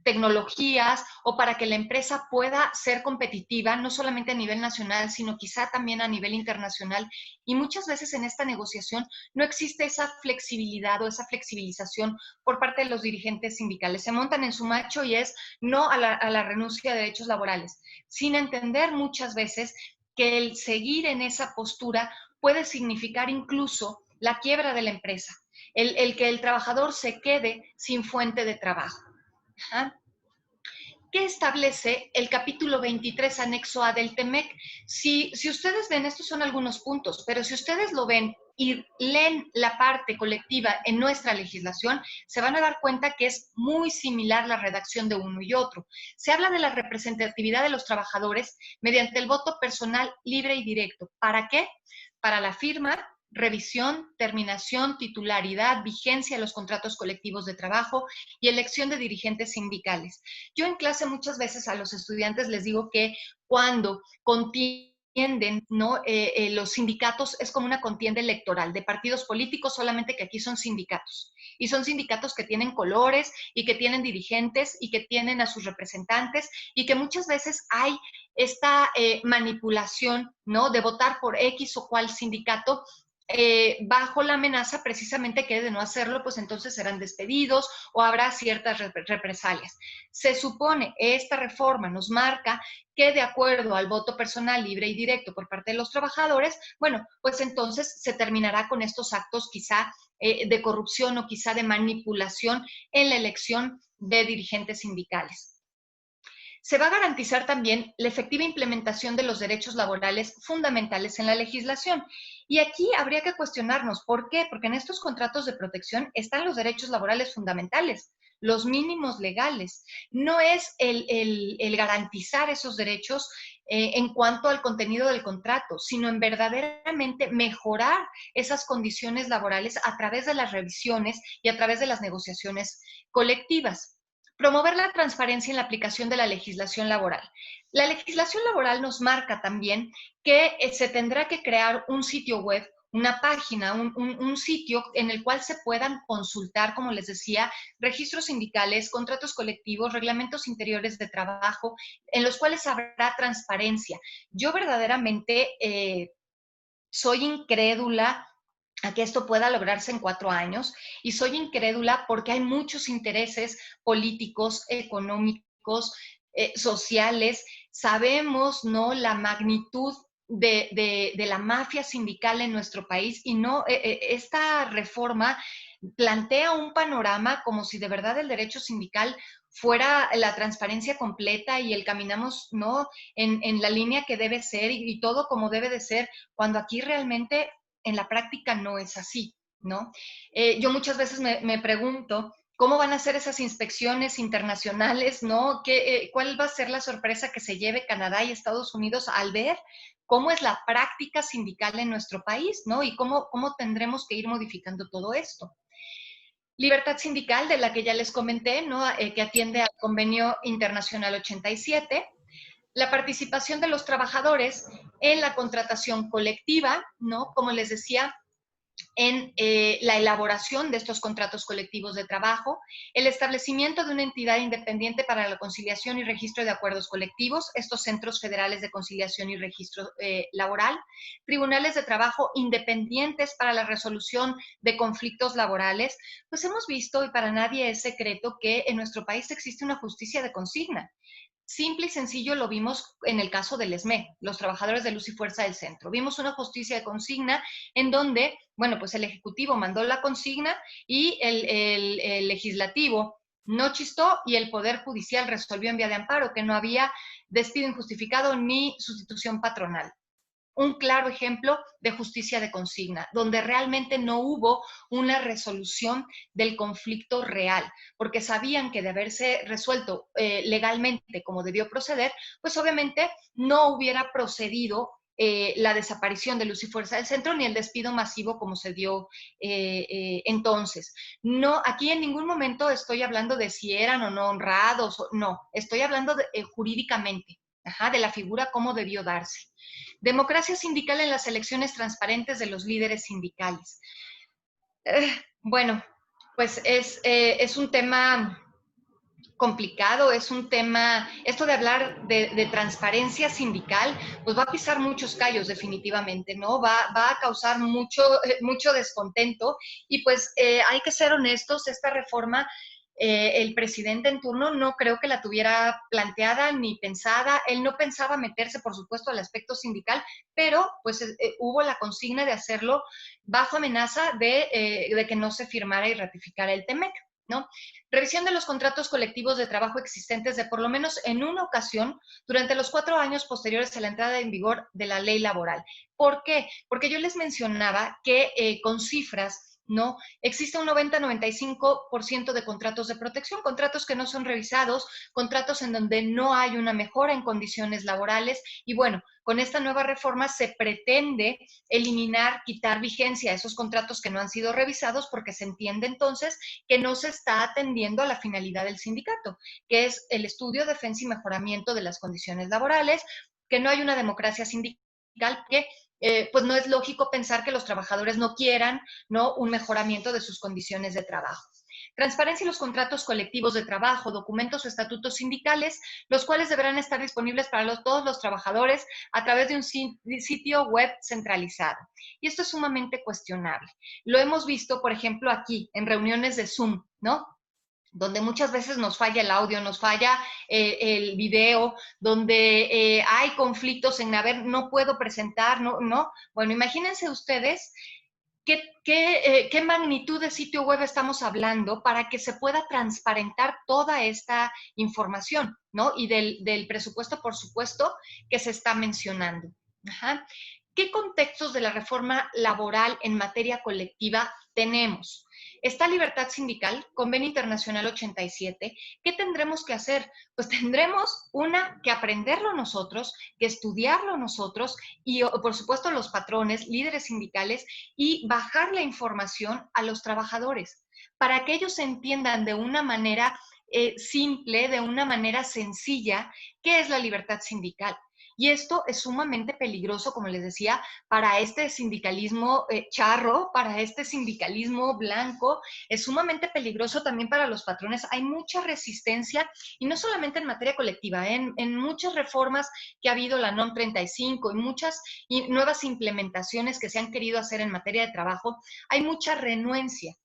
tecnologías o para que la empresa pueda ser competitiva, no solamente a nivel nacional, sino quizá también a nivel internacional. Y muchas veces en esta negociación no existe esa flexibilidad o esa flexibilización por parte de los dirigentes sindicales. Se montan en su macho y es no a la renuncia de derechos laborales, sin entender muchas veces que el seguir en esa postura puede significar incluso la quiebra de la empresa, el que el trabajador se quede sin fuente de trabajo. Ajá. ¿Qué establece el capítulo 23, anexo A del TEMEC? Si ustedes ven, estos son algunos puntos, pero si ustedes lo ven y leen la parte colectiva en nuestra legislación, se van a dar cuenta que es muy similar la redacción de uno y otro. Se habla de la representatividad de los trabajadores mediante el voto personal libre y directo. ¿Para qué? Para la firma, revisión, terminación, titularidad, vigencia de los contratos colectivos de trabajo y elección de dirigentes sindicales. Yo en clase muchas veces a los estudiantes les digo que cuando continúan entienden, ¿no? Los sindicatos es como una contienda electoral de partidos políticos, solamente que aquí son sindicatos. Y son sindicatos que tienen colores y que tienen dirigentes y que tienen a sus representantes y que muchas veces hay esta manipulación, ¿no? De votar por X o cual sindicato bajo la amenaza precisamente que de no hacerlo, pues entonces serán despedidos o habrá ciertas represalias. Se supone, esta reforma nos marca que de acuerdo al voto personal libre y directo por parte de los trabajadores, bueno, pues entonces se terminará con estos actos quizá de corrupción o quizá de manipulación en la elección de dirigentes sindicales. Se va a garantizar también la efectiva implementación de los derechos laborales fundamentales en la legislación. Y aquí habría que cuestionarnos, ¿por qué? Porque en estos contratos de protección están los derechos laborales fundamentales, los mínimos legales. No es el garantizar esos derechos en cuanto al contenido del contrato, sino en verdaderamente mejorar esas condiciones laborales a través de las revisiones y a través de las negociaciones colectivas. Promover la transparencia en la aplicación de la legislación laboral. La legislación laboral nos marca también que se tendrá que crear un sitio web, una página, un sitio en el cual se puedan consultar, como les decía, registros sindicales, contratos colectivos, reglamentos interiores de trabajo, en los cuales habrá transparencia. Yo verdaderamente soy incrédula a que esto pueda lograrse en 4 años y soy incrédula porque hay muchos intereses políticos, económicos, sociales. Sabemos, ¿no?, la magnitud de la mafia sindical en nuestro país y no, esta reforma plantea un panorama como si de verdad el derecho sindical fuera la transparencia completa y el caminamos, ¿no?, en la línea que debe ser y todo como debe de ser, cuando aquí realmente en la práctica no es así, ¿no? Yo muchas veces me pregunto cómo van a ser esas inspecciones internacionales, ¿no? ¿Cuál va a ser la sorpresa que se lleve Canadá y Estados Unidos al ver cómo es la práctica sindical en nuestro país, ¿no? Y cómo tendremos que ir modificando todo esto. Libertad sindical, de la que ya les comenté, ¿no? Que atiende al Convenio Internacional 87. La participación de los trabajadores en la contratación colectiva, ¿no? Como les decía, en la elaboración de estos contratos colectivos de trabajo, el establecimiento de una entidad independiente para la conciliación y registro de acuerdos colectivos, estos centros federales de conciliación y registro laboral, tribunales de trabajo independientes para la resolución de conflictos laborales. Pues hemos visto, y para nadie es secreto, que en nuestro país existe una justicia de consigna. Simple y sencillo lo vimos en el caso del ESME, los trabajadores de Luz y Fuerza del Centro. Vimos una justicia de consigna en donde, bueno, pues el Ejecutivo mandó la consigna y el Legislativo no chistó y el Poder Judicial resolvió en vía de amparo que no había despido injustificado ni sustitución patronal. Un claro ejemplo de justicia de consigna, donde realmente no hubo una resolución del conflicto real, porque sabían que de haberse resuelto legalmente como debió proceder, pues obviamente no hubiera procedido la desaparición de Luz y Fuerza del Centro ni el despido masivo como se dio entonces. No, aquí en ningún momento estoy hablando de si eran o no honrados, no, estoy hablando jurídicamente, de la figura cómo debió darse. Democracia sindical en las elecciones transparentes de los líderes sindicales. Bueno, pues es un tema complicado, es un tema, esto de hablar de transparencia sindical, pues va a pisar muchos callos definitivamente, ¿no? Va a causar mucho descontento y pues hay que ser honestos, esta reforma el presidente en turno no creo que la tuviera planteada ni pensada. Él no pensaba meterse, por supuesto, al aspecto sindical, pero pues hubo la consigna de hacerlo bajo amenaza de que no se firmara y ratificara el TEMEC, ¿no? Revisión de los contratos colectivos de trabajo existentes de por lo menos en una ocasión durante los 4 años posteriores a la entrada en vigor de la ley laboral. ¿Por qué? Porque yo les mencionaba que con cifras, ¿no? Existe un 90-95% de contratos de protección, contratos que no son revisados, contratos en donde no hay una mejora en condiciones laborales y bueno, con esta nueva reforma se pretende eliminar, quitar vigencia a esos contratos que no han sido revisados porque se entiende entonces que no se está atendiendo a la finalidad del sindicato, que es el estudio, defensa y mejoramiento de las condiciones laborales, que no hay una democracia sindical que pues no es lógico pensar que los trabajadores no quieran, ¿no?, un mejoramiento de sus condiciones de trabajo. Transparencia en los contratos colectivos de trabajo, documentos o estatutos sindicales, los cuales deberán estar disponibles para todos los trabajadores a través de un sitio web centralizado. Y esto es sumamente cuestionable. Lo hemos visto, por ejemplo, aquí, en reuniones de Zoom, ¿no?, donde muchas veces nos falla el audio, nos falla el video, donde hay conflictos en, a ver, no puedo presentar, no. Bueno, imagínense ustedes qué magnitud de sitio web estamos hablando para que se pueda transparentar toda esta información, ¿no? Y del presupuesto, por supuesto, que se está mencionando. Ajá. ¿Qué contextos de la reforma laboral en materia colectiva tenemos? Está libertad sindical, Convenio Internacional 87. ¿Qué tendremos que hacer? Pues tendremos que aprenderlo nosotros, que estudiarlo nosotros y, por supuesto, los patrones, líderes sindicales, y bajar la información a los trabajadores para que ellos entiendan de una manera simple, de una manera sencilla, qué es la libertad sindical. Y esto es sumamente peligroso, como les decía, para este sindicalismo charro, para este sindicalismo blanco. Es sumamente peligroso también para los patrones. Hay mucha resistencia, y no solamente en materia colectiva, en muchas reformas que ha habido, la NOM 35 y muchas nuevas implementaciones que se han querido hacer en materia de trabajo, hay mucha renuencia.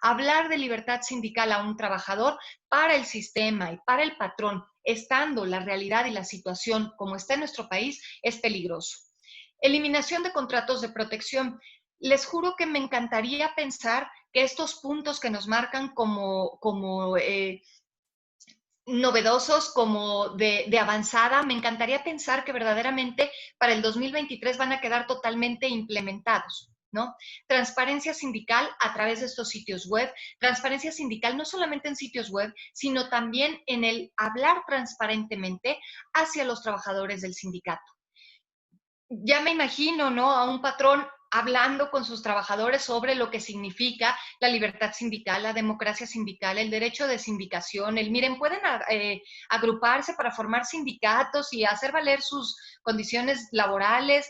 Hablar de libertad sindical a un trabajador para el sistema y para el patrón, estando la realidad y la situación como está en nuestro país, es peligroso. Eliminación de contratos de protección. Les juro que me encantaría pensar que estos puntos que nos marcan como novedosos, como de avanzada, me encantaría pensar que verdaderamente para el 2023 van a quedar totalmente implementados, ¿no? Transparencia sindical a través de estos sitios web, transparencia sindical no solamente en sitios web, sino también en el hablar transparentemente hacia los trabajadores del sindicato. Ya me imagino, ¿no?, a un patrón hablando con sus trabajadores sobre lo que significa la libertad sindical, la democracia sindical, el derecho de sindicación, miren, pueden agruparse para formar sindicatos y hacer valer sus condiciones laborales.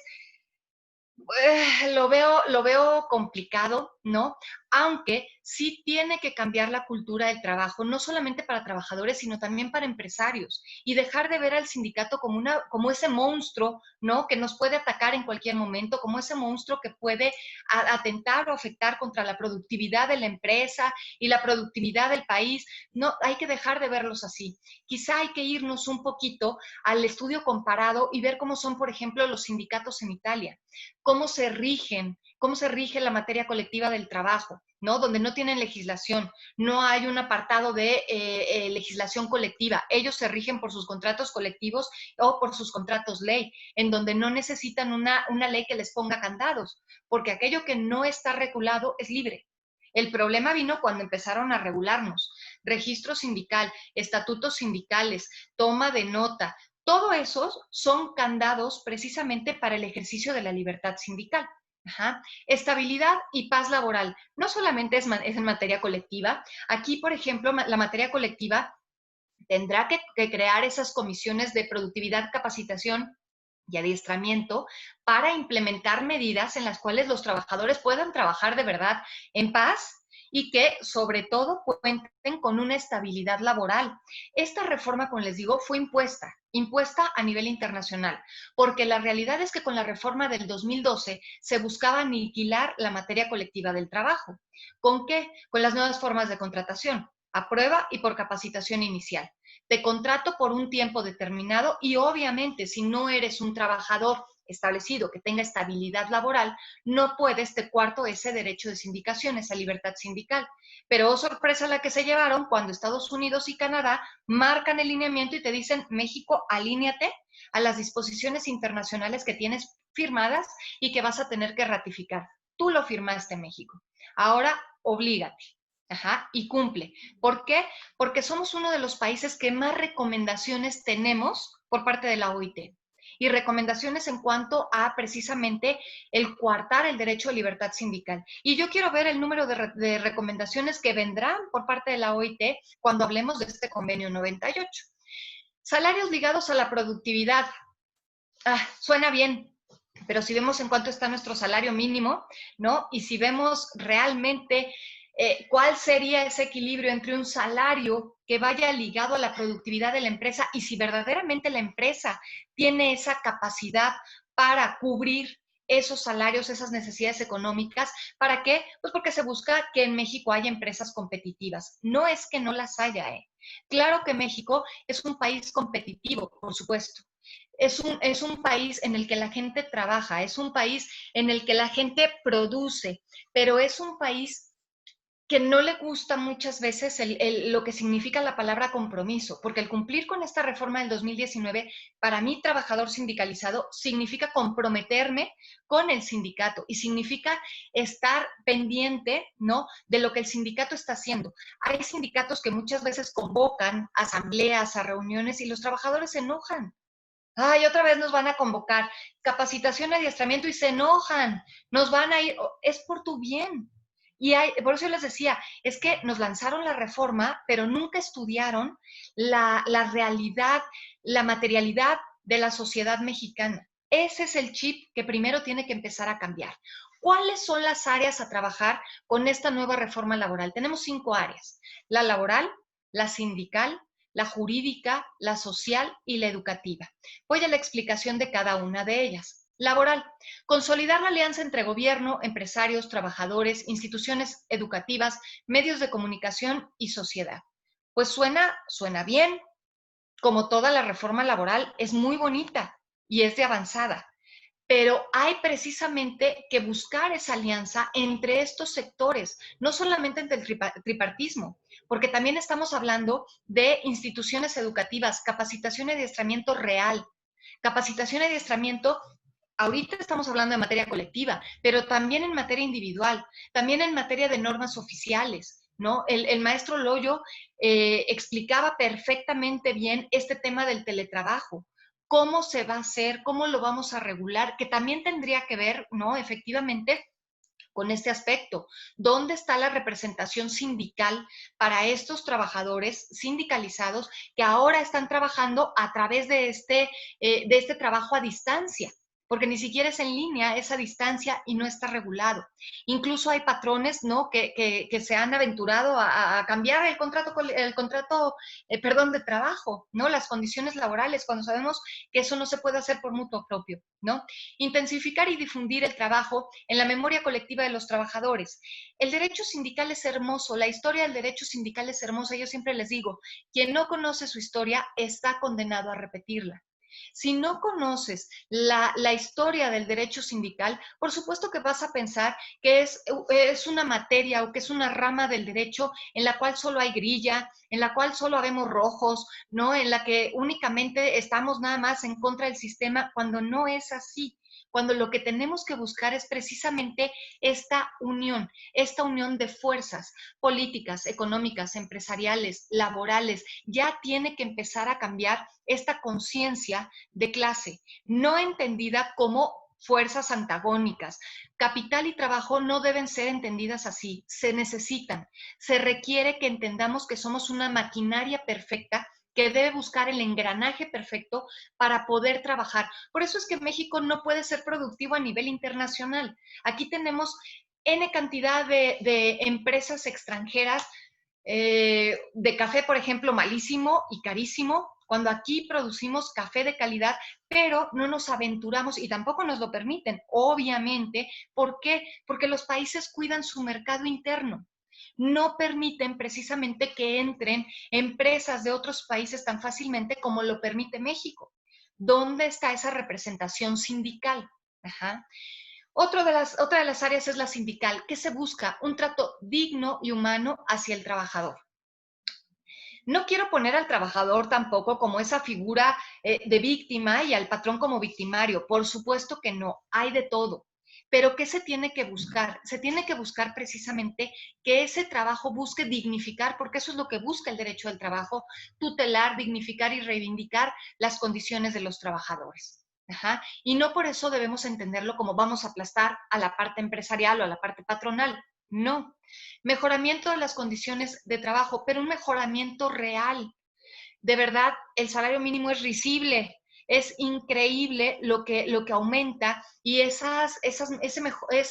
Lo veo complicado, ¿no? Aunque sí tiene que cambiar la cultura del trabajo, no solamente para trabajadores, sino también para empresarios, y dejar de ver al sindicato como ese monstruo, ¿no?, que nos puede atacar en cualquier momento, como ese monstruo que puede atentar o afectar contra la productividad de la empresa y la productividad del país. No, hay que dejar de verlos así. Quizá hay que irnos un poquito al estudio comparado y ver cómo son, por ejemplo, los sindicatos en Italia, cómo se rige la materia colectiva del trabajo, ¿no?, donde no tienen legislación, no hay un apartado de legislación colectiva. Ellos se rigen por sus contratos colectivos o por sus contratos ley, en donde no necesitan una ley que les ponga candados, porque aquello que no está regulado es libre. El problema vino cuando empezaron a regularnos. Registro sindical, estatutos sindicales, toma de nota, todo eso son candados precisamente para el ejercicio de la libertad sindical. Ajá. Estabilidad y paz laboral. No solamente es en materia colectiva. Aquí, por ejemplo, la materia colectiva tendrá que crear esas comisiones de productividad, capacitación y adiestramiento para implementar medidas en las cuales los trabajadores puedan trabajar de verdad en paz y que, sobre todo, cuenten con una estabilidad laboral. Esta reforma, como les digo, fue impuesta a nivel internacional, porque la realidad es que con la reforma del 2012 se buscaba aniquilar la materia colectiva del trabajo. ¿Con qué? Con las nuevas formas de contratación, a prueba y por capacitación inicial. Te contrato por un tiempo determinado y, obviamente, si no eres un trabajador establecido que tenga estabilidad laboral, no puedes te cuarto ese derecho de sindicación, esa libertad sindical. Pero, oh, sorpresa la que se llevaron cuando Estados Unidos y Canadá marcan el lineamiento y te dicen: México, alíñate a las disposiciones internacionales que tienes firmadas y que vas a tener que ratificar. Tú lo firmaste, México. Ahora, oblígate. Ajá, y cumple. ¿Por qué? Porque somos uno de los países que más recomendaciones tenemos por parte de la OIT. Y recomendaciones en cuanto a precisamente el coartar el derecho a libertad sindical. Y yo quiero ver el número de recomendaciones que vendrán por parte de la OIT cuando hablemos de este convenio 98. Salarios ligados a la productividad. Suena bien, pero si vemos en cuánto está nuestro salario mínimo, ¿no? Y si vemos realmente cuál sería ese equilibrio entre un salario que vaya ligado a la productividad de la empresa y si verdaderamente la empresa tiene esa capacidad para cubrir esos salarios, esas necesidades económicas. ¿Para qué? Pues porque se busca que en México haya empresas competitivas. No es que no las haya, ¿eh? Claro que México es un país competitivo, por supuesto. Es un país en el que la gente trabaja, es un país en el que la gente produce, pero es un país que no le gusta muchas veces lo que significa la palabra compromiso, porque el cumplir con esta reforma del 2019, para mí, trabajador sindicalizado, significa comprometerme con el sindicato y significa estar pendiente, ¿no?, de lo que el sindicato está haciendo. Hay sindicatos que muchas veces convocan asambleas, a reuniones y los trabajadores se enojan. Ay, otra vez nos van a convocar, capacitación, adiestramiento y se enojan, nos van a ir, es por tu bien. Y por eso yo les decía, es que nos lanzaron la reforma, pero nunca estudiaron la realidad, la materialidad de la sociedad mexicana. Ese es el chip que primero tiene que empezar a cambiar. ¿Cuáles son las áreas a trabajar con esta nueva reforma laboral? Tenemos 5 áreas: la laboral, la sindical, la jurídica, la social y la educativa. Voy a la explicación de cada una de ellas. Laboral: consolidar la alianza entre gobierno, empresarios, trabajadores, instituciones educativas, medios de comunicación y sociedad. Pues suena bien, como toda la reforma laboral, es muy bonita y es de avanzada, pero hay precisamente que buscar esa alianza entre estos sectores, no solamente entre el tripartismo, porque también estamos hablando de instituciones educativas, capacitación y adiestramiento real. Capacitación y adiestramiento, ahorita estamos hablando de materia colectiva, pero también en materia individual, también en materia de normas oficiales, ¿no? El maestro Loyo explicaba perfectamente bien este tema del teletrabajo. ¿Cómo se va a hacer? ¿Cómo lo vamos a regular? Que también tendría que ver, ¿no?, efectivamente, con este aspecto. ¿Dónde está la representación sindical para estos trabajadores sindicalizados que ahora están trabajando a través de este trabajo a distancia? Porque ni siquiera es en línea, es a distancia y no está regulado. Incluso hay patrones, ¿no?, que se han aventurado a cambiar el contrato de trabajo, ¿no?, las condiciones laborales, cuando sabemos que eso no se puede hacer por mutuo propio, ¿no? Intensificar y difundir el trabajo en la memoria colectiva de los trabajadores. El derecho sindical es hermoso, la historia del derecho sindical es hermosa. Yo siempre les digo, quien no conoce su historia está condenado a repetirla. Si no conoces la historia del derecho sindical, por supuesto que vas a pensar que es una materia o que es una rama del derecho en la cual solo hay grilla, en la cual solo habemos rojos, ¿no?, en la que únicamente estamos nada más en contra del sistema, cuando no es así. Cuando lo que tenemos que buscar es precisamente esta unión de fuerzas políticas, económicas, empresariales, laborales. Ya tiene que empezar a cambiar esta conciencia de clase, no entendida como fuerzas antagónicas. Capital y trabajo no deben ser entendidas así, se necesitan. Se requiere que entendamos que somos una maquinaria perfecta que debe buscar el engranaje perfecto para poder trabajar. Por eso es que México no puede ser productivo a nivel internacional. Aquí tenemos N cantidad de empresas extranjeras, de café, por ejemplo, malísimo y carísimo, cuando aquí producimos café de calidad, pero no nos aventuramos y tampoco nos lo permiten, obviamente. ¿Por qué? Porque los países cuidan su mercado interno. No permiten precisamente que entren empresas de otros países tan fácilmente como lo permite México. ¿Dónde está esa representación sindical? Ajá. Otra de las áreas es la sindical. ¿Qué se busca? Un trato digno y humano hacia el trabajador. No quiero poner al trabajador tampoco como esa figura de víctima y al patrón como victimario. Por supuesto que no, hay de todo. Pero ¿qué se tiene que buscar? Se tiene que buscar precisamente que ese trabajo busque dignificar, porque eso es lo que busca el derecho del trabajo: tutelar, dignificar y reivindicar las condiciones de los trabajadores. Ajá. Y no por eso debemos entenderlo como vamos a aplastar a la parte empresarial o a la parte patronal. No. Mejoramiento de las condiciones de trabajo, pero un mejoramiento real. De verdad, el salario mínimo es risible. Es increíble lo que aumenta y esa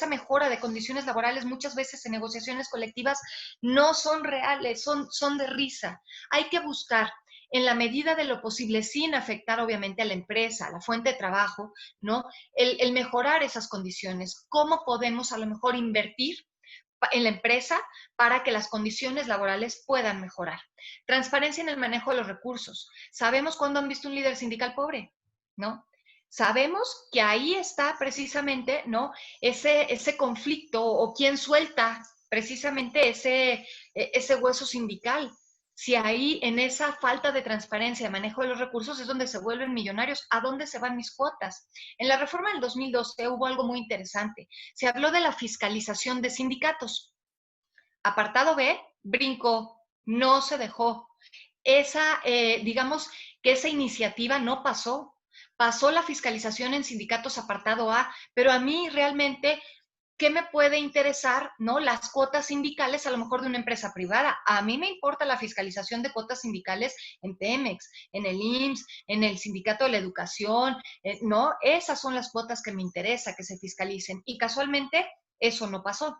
mejora de condiciones laborales muchas veces en negociaciones colectivas no son reales, son de risa. Hay que buscar en la medida de lo posible, sin afectar obviamente a la empresa, a la fuente de trabajo, ¿no? El mejorar esas condiciones. ¿Cómo podemos a lo mejor invertir en la empresa para que las condiciones laborales puedan mejorar? Transparencia en el manejo de los recursos. ¿Sabemos cuándo han visto un líder sindical pobre? ¿No? Sabemos que ahí está precisamente, ¿no?, ese conflicto o quién suelta precisamente ese hueso sindical. Si ahí en esa falta de transparencia de manejo de los recursos es donde se vuelven millonarios, ¿a dónde se van mis cuotas? En la reforma del 2012 hubo algo muy interesante. Se habló de la fiscalización de sindicatos. Apartado B, brincó, no se dejó. Digamos que esa iniciativa no pasó. Pasó la fiscalización en sindicatos apartado A, pero a mí realmente, ¿qué me puede interesar, no? Las cuotas sindicales a lo mejor de una empresa privada. A mí me importa la fiscalización de cuotas sindicales en Pemex, en el IMSS, en el Sindicato de la Educación, ¿no? Esas son las cuotas que me interesa que se fiscalicen. Y casualmente eso no pasó.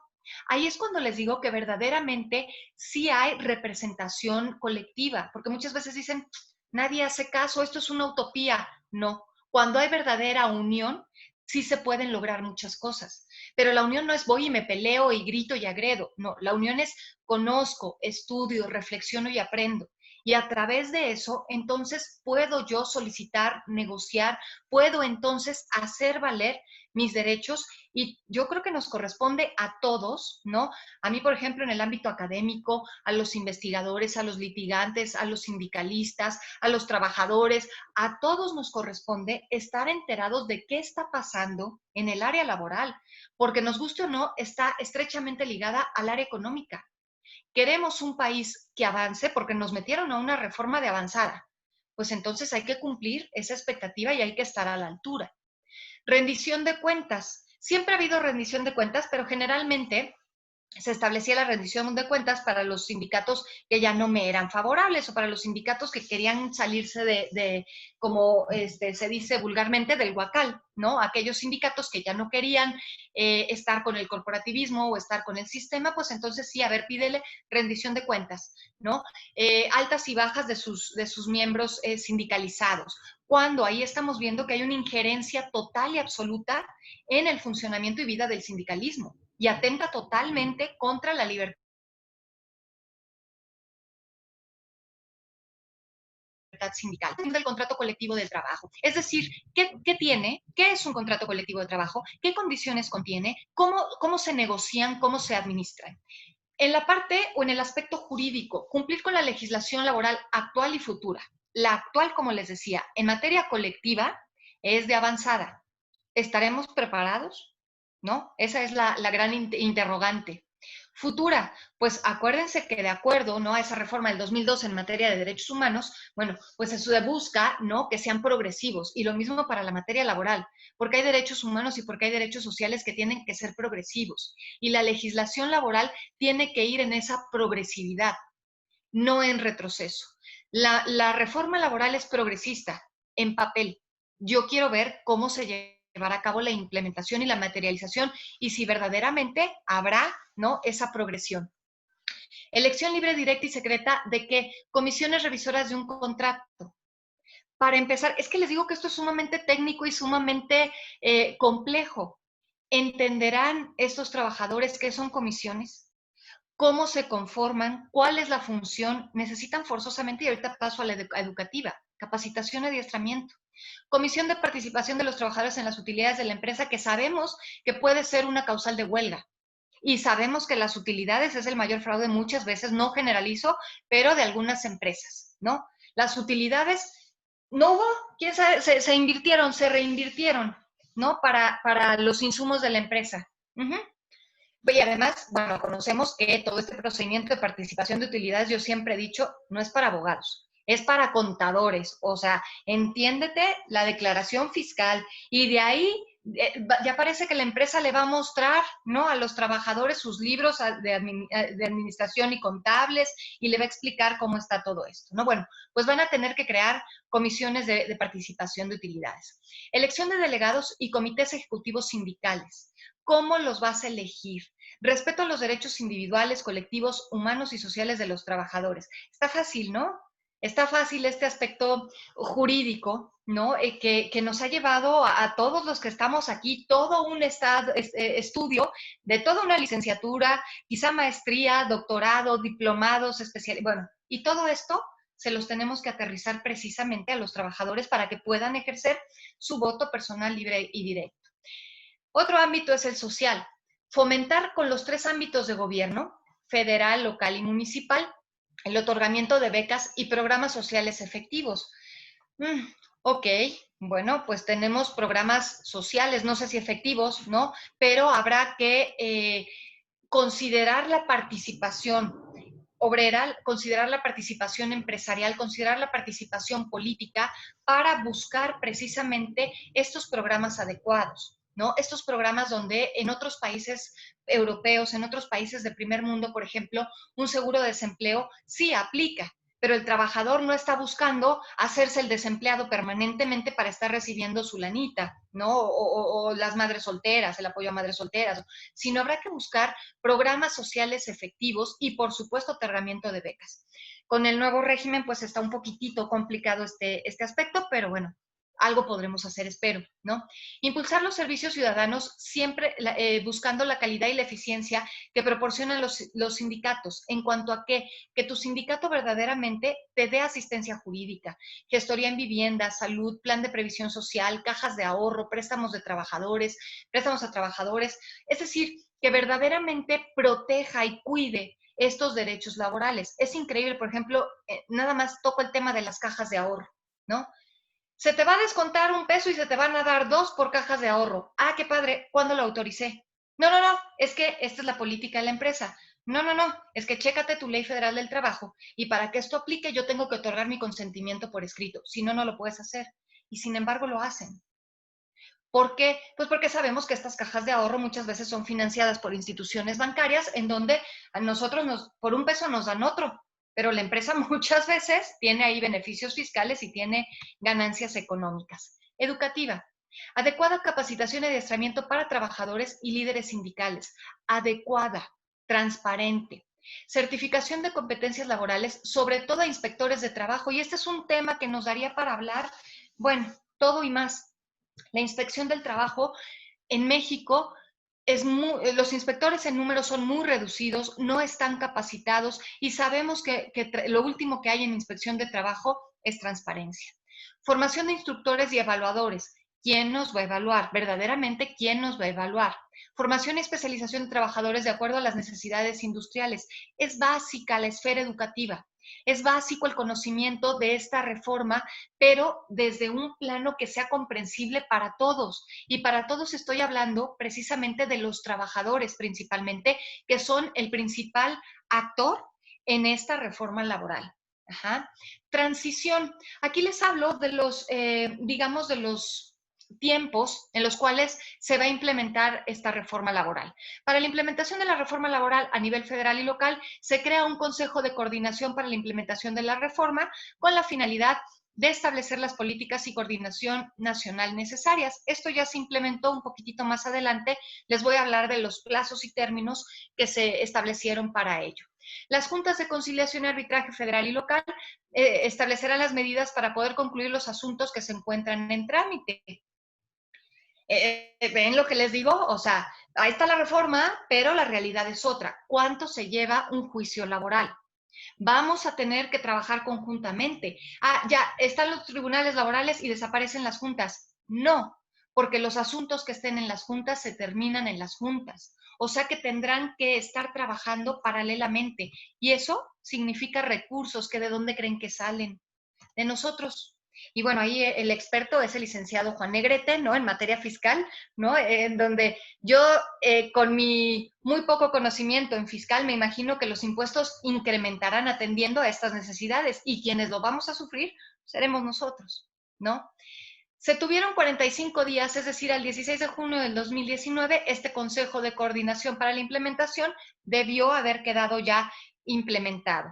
Ahí es cuando les digo que verdaderamente sí hay representación colectiva, porque muchas veces dicen, nadie hace caso, esto es una utopía. No, cuando hay verdadera unión, sí se pueden lograr muchas cosas. Pero la unión no es voy y me peleo y grito y agredo. No, la unión es conozco, estudio, reflexiono y aprendo. Y a través de eso, entonces puedo yo solicitar, negociar, puedo entonces hacer valer mis derechos y yo creo que nos corresponde a todos, ¿no? A mí, por ejemplo, en el ámbito académico, a los investigadores, a los litigantes, a los sindicalistas, a los trabajadores, a todos nos corresponde estar enterados de qué está pasando en el área laboral, porque nos guste o no, está estrechamente ligada al área económica. Queremos un país que avance porque nos metieron a una reforma de avanzada. Pues entonces hay que cumplir esa expectativa y hay que estar a la altura. Rendición de cuentas. Siempre ha habido rendición de cuentas, pero generalmente se establecía la rendición de cuentas para los sindicatos que ya no me eran favorables o para los sindicatos que querían salirse como se dice vulgarmente, del huacal, ¿no? Aquellos sindicatos que ya no querían estar con el corporativismo o estar con el sistema, pues entonces sí, a ver, pídele rendición de cuentas, ¿no? Altas y bajas de sus miembros sindicalizados. Cuando ahí estamos viendo que hay una injerencia total y absoluta en el funcionamiento y vida del sindicalismo y atenta totalmente contra la libertad sindical, del contrato colectivo de trabajo. Es decir, ¿qué tiene? ¿Qué es un contrato colectivo de trabajo? ¿Qué condiciones contiene? ¿Cómo se negocian? ¿Cómo se administran? En la parte o en el aspecto jurídico, cumplir con la legislación laboral actual y futura. La actual, como les decía, en materia colectiva es de avanzada. ¿Estaremos preparados? ¿No? Esa es la gran interrogante. Futura, pues acuérdense que de acuerdo, ¿no?, a esa reforma del 2002 en materia de derechos humanos, bueno, pues eso busca, ¿no?, que sean progresivos, y lo mismo para la materia laboral, porque hay derechos humanos y porque hay derechos sociales que tienen que ser progresivos, y la legislación laboral tiene que ir en esa progresividad, no en retroceso. La reforma laboral es progresista en papel. Yo quiero ver cómo se llevará a cabo la implementación y la materialización y si verdaderamente habrá, ¿no?, esa progresión. Elección libre, directa y secreta de qué comisiones revisoras de un contrato. Para empezar, es que les digo que esto es sumamente técnico y sumamente complejo. ¿Entenderán estos trabajadores qué son comisiones? ¿Cómo se conforman? ¿Cuál es la función? Necesitan forzosamente, y ahorita paso a la educativa, capacitación y adiestramiento. Comisión de participación de los trabajadores en las utilidades de la empresa, que sabemos que puede ser una causal de huelga. Y sabemos que las utilidades es el mayor fraude muchas veces, no generalizo, pero de algunas empresas, ¿no? Las utilidades, no hubo, quién sabe, se invirtieron, se reinvirtieron, ¿no? Para los insumos de la empresa. Y además, bueno, conocemos que todo este procedimiento de participación de utilidades, yo siempre he dicho, no es para abogados, es para contadores. O sea, entiéndete la declaración fiscal y de ahí ya parece que la empresa le va a mostrar, ¿no?, a los trabajadores sus libros de administración y contables y le va a explicar cómo está todo esto, ¿no? Bueno, pues van a tener que crear comisiones de participación de utilidades. Elección de delegados y comités ejecutivos sindicales. ¿Cómo los vas a elegir? Respeto a los derechos individuales, colectivos, humanos y sociales de los trabajadores. Está fácil, ¿no? Está fácil este aspecto jurídico, ¿no? Que nos ha llevado a todos los que estamos aquí, todo un estudio de toda una licenciatura, quizá maestría, doctorado, diplomados, bueno, y todo esto se los tenemos que aterrizar precisamente a los trabajadores para que puedan ejercer su voto personal libre y directo. Otro ámbito es el social. Fomentar con los 3 ámbitos de gobierno, federal, local y municipal, el otorgamiento de becas y programas sociales efectivos. Ok, bueno, pues tenemos programas sociales, no sé si efectivos, ¿no? Pero habrá que considerar la participación obrera, considerar la participación empresarial, considerar la participación política para buscar precisamente estos programas adecuados, ¿no? Estos programas donde en otros países europeos, en otros países de primer mundo, por ejemplo, un seguro de desempleo sí aplica, pero el trabajador no está buscando hacerse el desempleado permanentemente para estar recibiendo su lanita, ¿no? O las madres solteras, el apoyo a madres solteras, sino habrá que buscar programas sociales efectivos y, por supuesto, otorgamiento de becas. Con el nuevo régimen, pues está un poquitito complicado este aspecto, pero bueno, algo podremos hacer, espero, ¿no? Impulsar los servicios ciudadanos siempre buscando la calidad y la eficiencia que proporcionan los sindicatos, en cuanto a que tu sindicato verdaderamente te dé asistencia jurídica, gestoría en vivienda, salud, plan de previsión social, cajas de ahorro, préstamos a trabajadores, es decir, que verdaderamente proteja y cuide estos derechos laborales. Es increíble, por ejemplo, nada más toco el tema de las cajas de ahorro, ¿no? Se te va a descontar $1 y se te van a dar 2 por cajas de ahorro. Ah, qué padre, ¿cuándo lo autoricé? No, es que esta es la política de la empresa. No, es que chécate tu ley federal del trabajo y para que esto aplique yo tengo que otorgar mi consentimiento por escrito, si no, no lo puedes hacer. Y sin embargo lo hacen. ¿Por qué? Pues porque sabemos que estas cajas de ahorro muchas veces son financiadas por instituciones bancarias en donde a nosotros por $1 nos dan otro, pero la empresa muchas veces tiene ahí beneficios fiscales y tiene ganancias económicas. Educativa. Adecuada capacitación y adiestramiento para trabajadores y líderes sindicales. Adecuada, transparente. Certificación de competencias laborales, sobre todo a inspectores de trabajo. Y este es un tema que nos daría para hablar, bueno, todo y más. La inspección del trabajo en México los inspectores en número son muy reducidos, no están capacitados y sabemos que lo último que hay en inspección de trabajo es transparencia. Formación de instructores y evaluadores. ¿Quién nos va a evaluar? Verdaderamente, ¿quién nos va a evaluar? Formación y especialización de trabajadores de acuerdo a las necesidades industriales. Es básica la esfera educativa. Es básico el conocimiento de esta reforma, pero desde un plano que sea comprensible para todos. Y para todos estoy hablando precisamente de los trabajadores principalmente, que son el principal actor en esta reforma laboral. Ajá. Transición. Aquí les hablo de los, digamos, de los tiempos en los cuales se va a implementar esta reforma laboral. Para la implementación de la reforma laboral a nivel federal y local, se crea un Consejo de Coordinación para la implementación de la reforma con la finalidad de establecer las políticas y coordinación nacional necesarias. Esto ya se implementó un poquitito más adelante. Les voy a hablar de los plazos y términos que se establecieron para ello. Las juntas de conciliación y arbitraje federal y local establecerán las medidas para poder concluir los asuntos que se encuentran en trámite. ¿Ven lo que les digo? O sea, ahí está la reforma, pero la realidad es otra. ¿Cuánto se lleva un juicio laboral? Vamos a tener que trabajar conjuntamente. Ah, ya, están los tribunales laborales y desaparecen las juntas. No, porque los asuntos que estén en las juntas se terminan en las juntas. O sea que tendrán que estar trabajando paralelamente. Y eso significa recursos que de dónde creen que salen. De nosotros. Y bueno, ahí el experto es el licenciado Juan Negrete, ¿no? En materia fiscal, ¿no? En donde yo, con mi muy poco conocimiento en fiscal, me imagino que los impuestos incrementarán atendiendo a estas necesidades y quienes lo vamos a sufrir seremos nosotros, ¿no? Se tuvieron 45 días, es decir, al 16 de junio del 2019, este Consejo de Coordinación para la Implementación debió haber quedado ya implementado.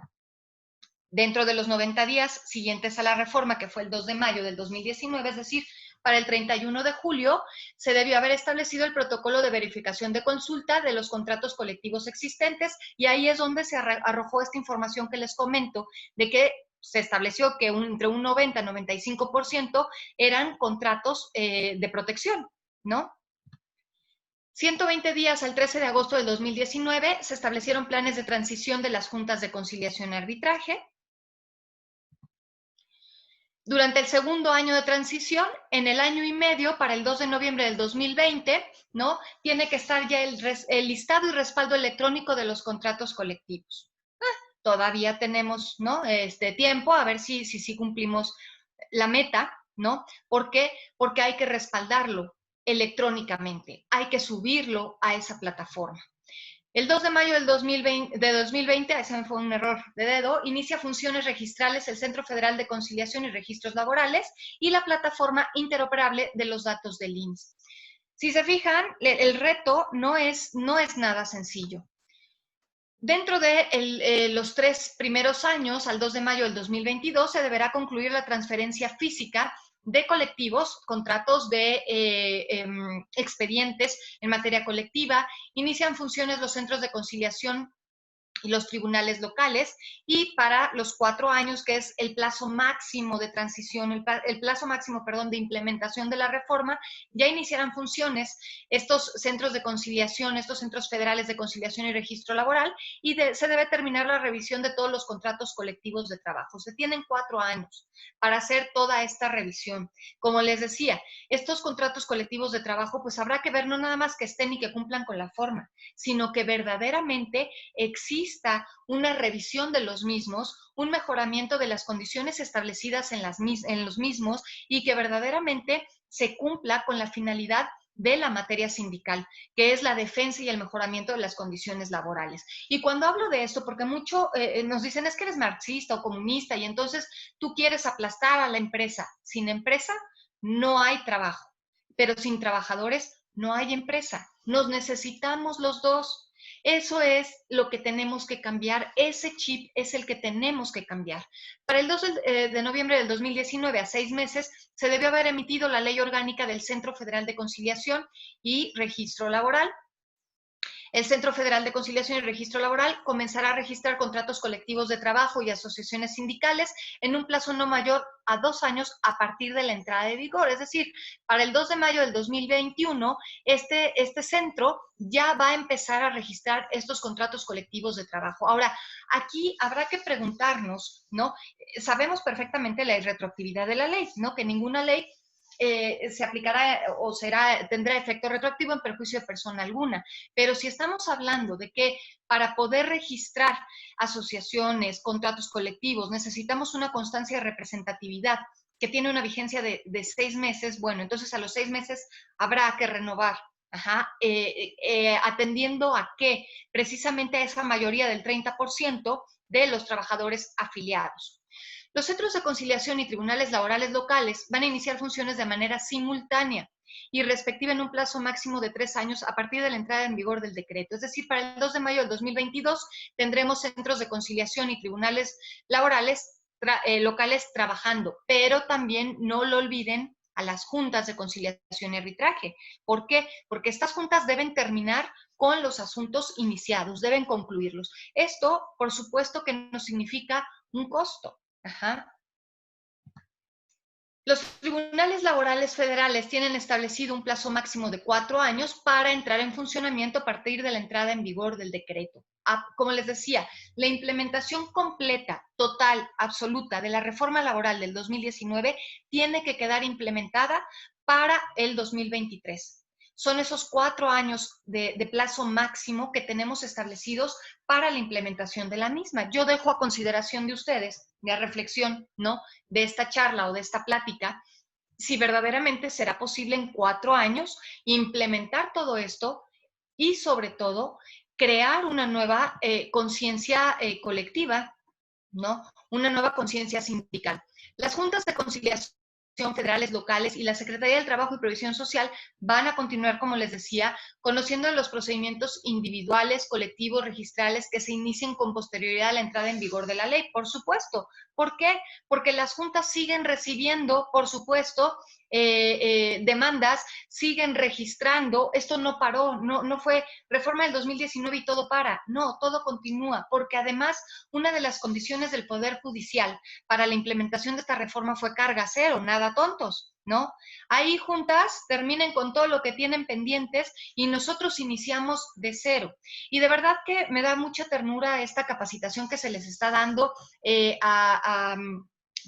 Dentro de los 90 días siguientes a la reforma, que fue el 2 de mayo del 2019, es decir, para el 31 de julio, se debió haber establecido el protocolo de verificación de consulta de los contratos colectivos existentes, y ahí es donde se arrojó esta información que les comento, de que se estableció que entre un 90 y 95% eran contratos de protección, ¿no? 120 días al 13 de agosto del 2019 se establecieron planes de transición de las juntas de conciliación y arbitraje. Durante el segundo año de transición, en el año y medio, para el 2 de noviembre del 2020, ¿no? Tiene que estar ya el listado y respaldo electrónico de los contratos colectivos. Todavía tenemos, ¿no? Tiempo a ver si cumplimos la meta, ¿no? ¿Por qué? Porque hay que respaldarlo electrónicamente, hay que subirlo a esa plataforma. El 2 de mayo del 2020, ese me fue un error de dedo, inicia funciones registrales el Centro Federal de Conciliación y Registros Laborales y la plataforma interoperable de los datos del IMSS. Si se fijan, el reto no es nada sencillo. Dentro de los 3 primeros años, al 2 de mayo del 2022, se deberá concluir la transferencia física de colectivos, contratos de expedientes en materia colectiva. Inician funciones los centros de conciliación y los tribunales locales, y para los 4 años, que es el plazo máximo de transición, el plazo máximo, perdón, de implementación de la reforma, ya iniciarán funciones estos centros de conciliación, estos centros federales de conciliación y registro laboral, y se debe terminar la revisión de todos los contratos colectivos de trabajo. Se tienen 4 años para hacer toda esta revisión. Como les decía, estos contratos colectivos de trabajo, pues habrá que ver no nada más que estén y que cumplan con la forma, sino que verdaderamente exista una revisión de los mismos, un mejoramiento de las condiciones establecidas en los mismos, y que verdaderamente se cumpla con la finalidad de la materia sindical, que es la defensa y el mejoramiento de las condiciones laborales. Y cuando hablo de esto, porque mucho nos dicen, es que eres marxista o comunista y entonces tú quieres aplastar a la empresa. Sin empresa no hay trabajo, pero sin trabajadores no hay empresa. Nos necesitamos los dos. Eso es lo que tenemos que cambiar, ese chip es el que tenemos que cambiar. Para el 2 de noviembre del 2019, a 6 meses, se debió haber emitido la Ley Orgánica del Centro Federal de Conciliación y Registro Laboral. El Centro Federal de Conciliación y Registro Laboral comenzará a registrar contratos colectivos de trabajo y asociaciones sindicales en un plazo no mayor a 2 años a partir de la entrada de vigor. Es decir, para el 2 de mayo del 2021, este centro ya va a empezar a registrar estos contratos colectivos de trabajo. Ahora, aquí habrá que preguntarnos, ¿no? Sabemos perfectamente la irretroactividad de la ley, ¿no? Que ninguna ley se aplicará o tendrá efecto retroactivo en perjuicio de persona alguna. Pero si estamos hablando de que para poder registrar asociaciones, contratos colectivos, necesitamos una constancia de representatividad que tiene una vigencia de 6 meses, bueno, entonces a los 6 meses habrá que renovar. Atendiendo a que precisamente a esa mayoría del 30% de los trabajadores afiliados. Los centros de conciliación y tribunales laborales locales van a iniciar funciones de manera simultánea y respectiva en un plazo máximo de 3 años a partir de la entrada en vigor del decreto. Es decir, para el 2 de mayo del 2022 tendremos centros de conciliación y tribunales laborales locales trabajando, pero también no lo olviden a las juntas de conciliación y arbitraje. ¿Por qué? Porque estas juntas deben terminar con los asuntos iniciados, deben concluirlos. Esto, por supuesto, que no significa un costo. Los tribunales laborales federales tienen establecido un plazo máximo de 4 años para entrar en funcionamiento a partir de la entrada en vigor del decreto. Como les decía, la implementación completa, total, absoluta de la reforma laboral del 2019 tiene que quedar implementada para el 2023. Son esos 4 años de plazo máximo que tenemos establecidos para la implementación de la misma. Yo dejo a consideración de ustedes, de reflexión, ¿no?, de esta charla o de esta plática, si verdaderamente será posible en 4 años implementar todo esto y, sobre todo, crear una nueva conciencia colectiva, ¿no?, una nueva conciencia sindical. Las juntas de conciliación federales, locales y la Secretaría del Trabajo y Previsión Social van a continuar, como les decía, conociendo los procedimientos individuales, colectivos, registrales que se inicien con posterioridad a la entrada en vigor de la ley, por supuesto. ¿Por qué? Porque las juntas siguen recibiendo, por supuesto, demandas, siguen registrando. Esto no paró, no fue reforma del 2019 y todo para. No, todo continúa, porque además una de las condiciones del Poder Judicial para la implementación de esta reforma fue carga cero, nada tontos, ¿no? Ahí juntas terminen con todo lo que tienen pendientes y nosotros iniciamos de cero. Y de verdad que me da mucha ternura esta capacitación que se les está dando a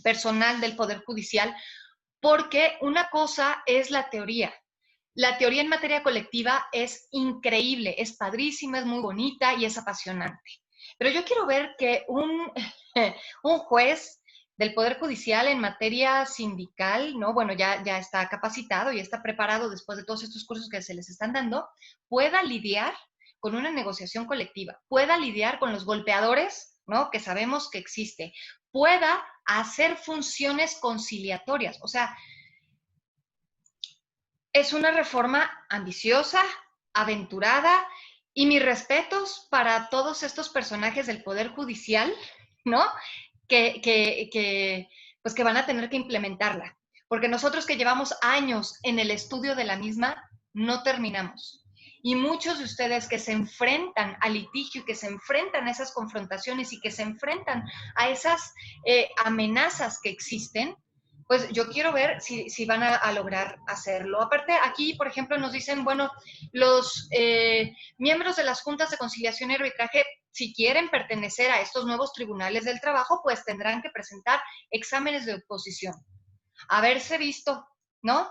personal del Poder Judicial, porque una cosa es la teoría. La teoría en materia colectiva es increíble, es padrísima, es muy bonita y es apasionante. Pero yo quiero ver que un juez del Poder Judicial en materia sindical, ¿no? Bueno, ya está capacitado y está preparado después de todos estos cursos que se les están dando, pueda lidiar con una negociación colectiva, pueda lidiar con los golpeadores, ¿no? Que sabemos que existe, pueda hacer funciones conciliatorias. O sea, es una reforma ambiciosa, aventurada, y mis respetos para todos estos personajes del Poder Judicial, ¿no? Pues que van a tener que implementarla. Porque nosotros que llevamos años en el estudio de la misma, no terminamos. Y muchos de ustedes que se enfrentan al litigio y que se enfrentan a esas confrontaciones y que se enfrentan a esas amenazas que existen, pues yo quiero ver si van a lograr hacerlo. Aparte, aquí, por ejemplo, nos dicen, bueno, los miembros de las juntas de conciliación y arbitraje, si quieren pertenecer a estos nuevos tribunales del trabajo, pues tendrán que presentar exámenes de oposición. Haberse visto, ¿no?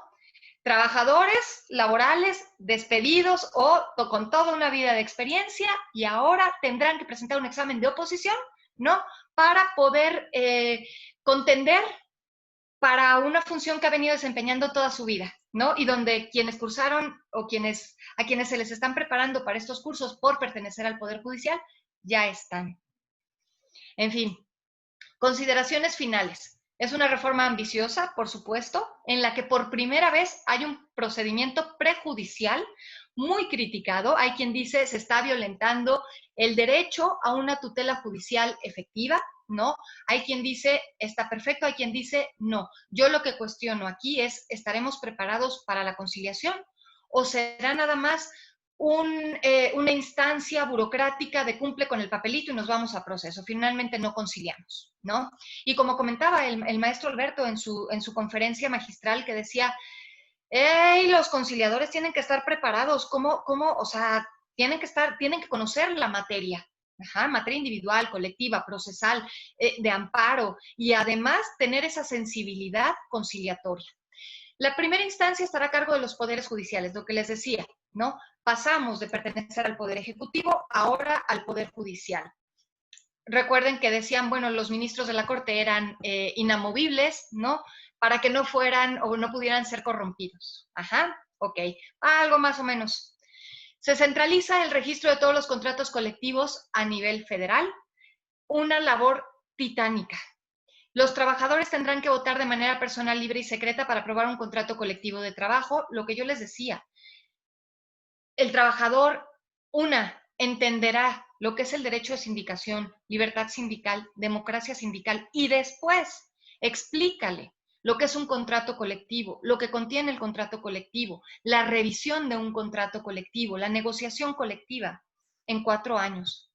Trabajadores laborales despedidos o con toda una vida de experiencia y ahora tendrán que presentar un examen de oposición, ¿no? Para poder contender para una función que ha venido desempeñando toda su vida, ¿no? Y donde quienes cursaron o a quienes se les están preparando para estos cursos por pertenecer al Poder Judicial, ya están. En fin, consideraciones finales. Es una reforma ambiciosa, por supuesto, en la que por primera vez hay un procedimiento prejudicial muy criticado. Hay quien dice se está violentando el derecho a una tutela judicial efectiva, ¿no? Hay quien dice está perfecto, hay quien dice no. Yo lo que cuestiono aquí es, ¿estaremos preparados para la conciliación? ¿O será nada más una instancia burocrática de cumple con el papelito y nos vamos a proceso? Finalmente no conciliamos, ¿no? Y como comentaba el maestro Alberto en su conferencia magistral, que decía, hey, los conciliadores tienen que estar preparados, ¿cómo? O sea, tienen que conocer la materia, materia individual, colectiva, procesal, de amparo, y además tener esa sensibilidad conciliatoria. La primera instancia estará a cargo de los poderes judiciales, lo que les decía, ¿no? Pasamos de pertenecer al Poder Ejecutivo ahora al Poder Judicial. Recuerden que decían, bueno, los ministros de la Corte eran inamovibles, ¿no? Para que no fueran o no pudieran ser corrompidos. Ok, algo más o menos. Se centraliza el registro de todos los contratos colectivos a nivel federal, una labor titánica. Los trabajadores tendrán que votar de manera personal, libre y secreta para aprobar un contrato colectivo de trabajo. Lo que yo les decía, el trabajador, entenderá lo que es el derecho de sindicación, libertad sindical, democracia sindical, y después explícale lo que es un contrato colectivo, lo que contiene el contrato colectivo, la revisión de un contrato colectivo, la negociación colectiva en 4 años.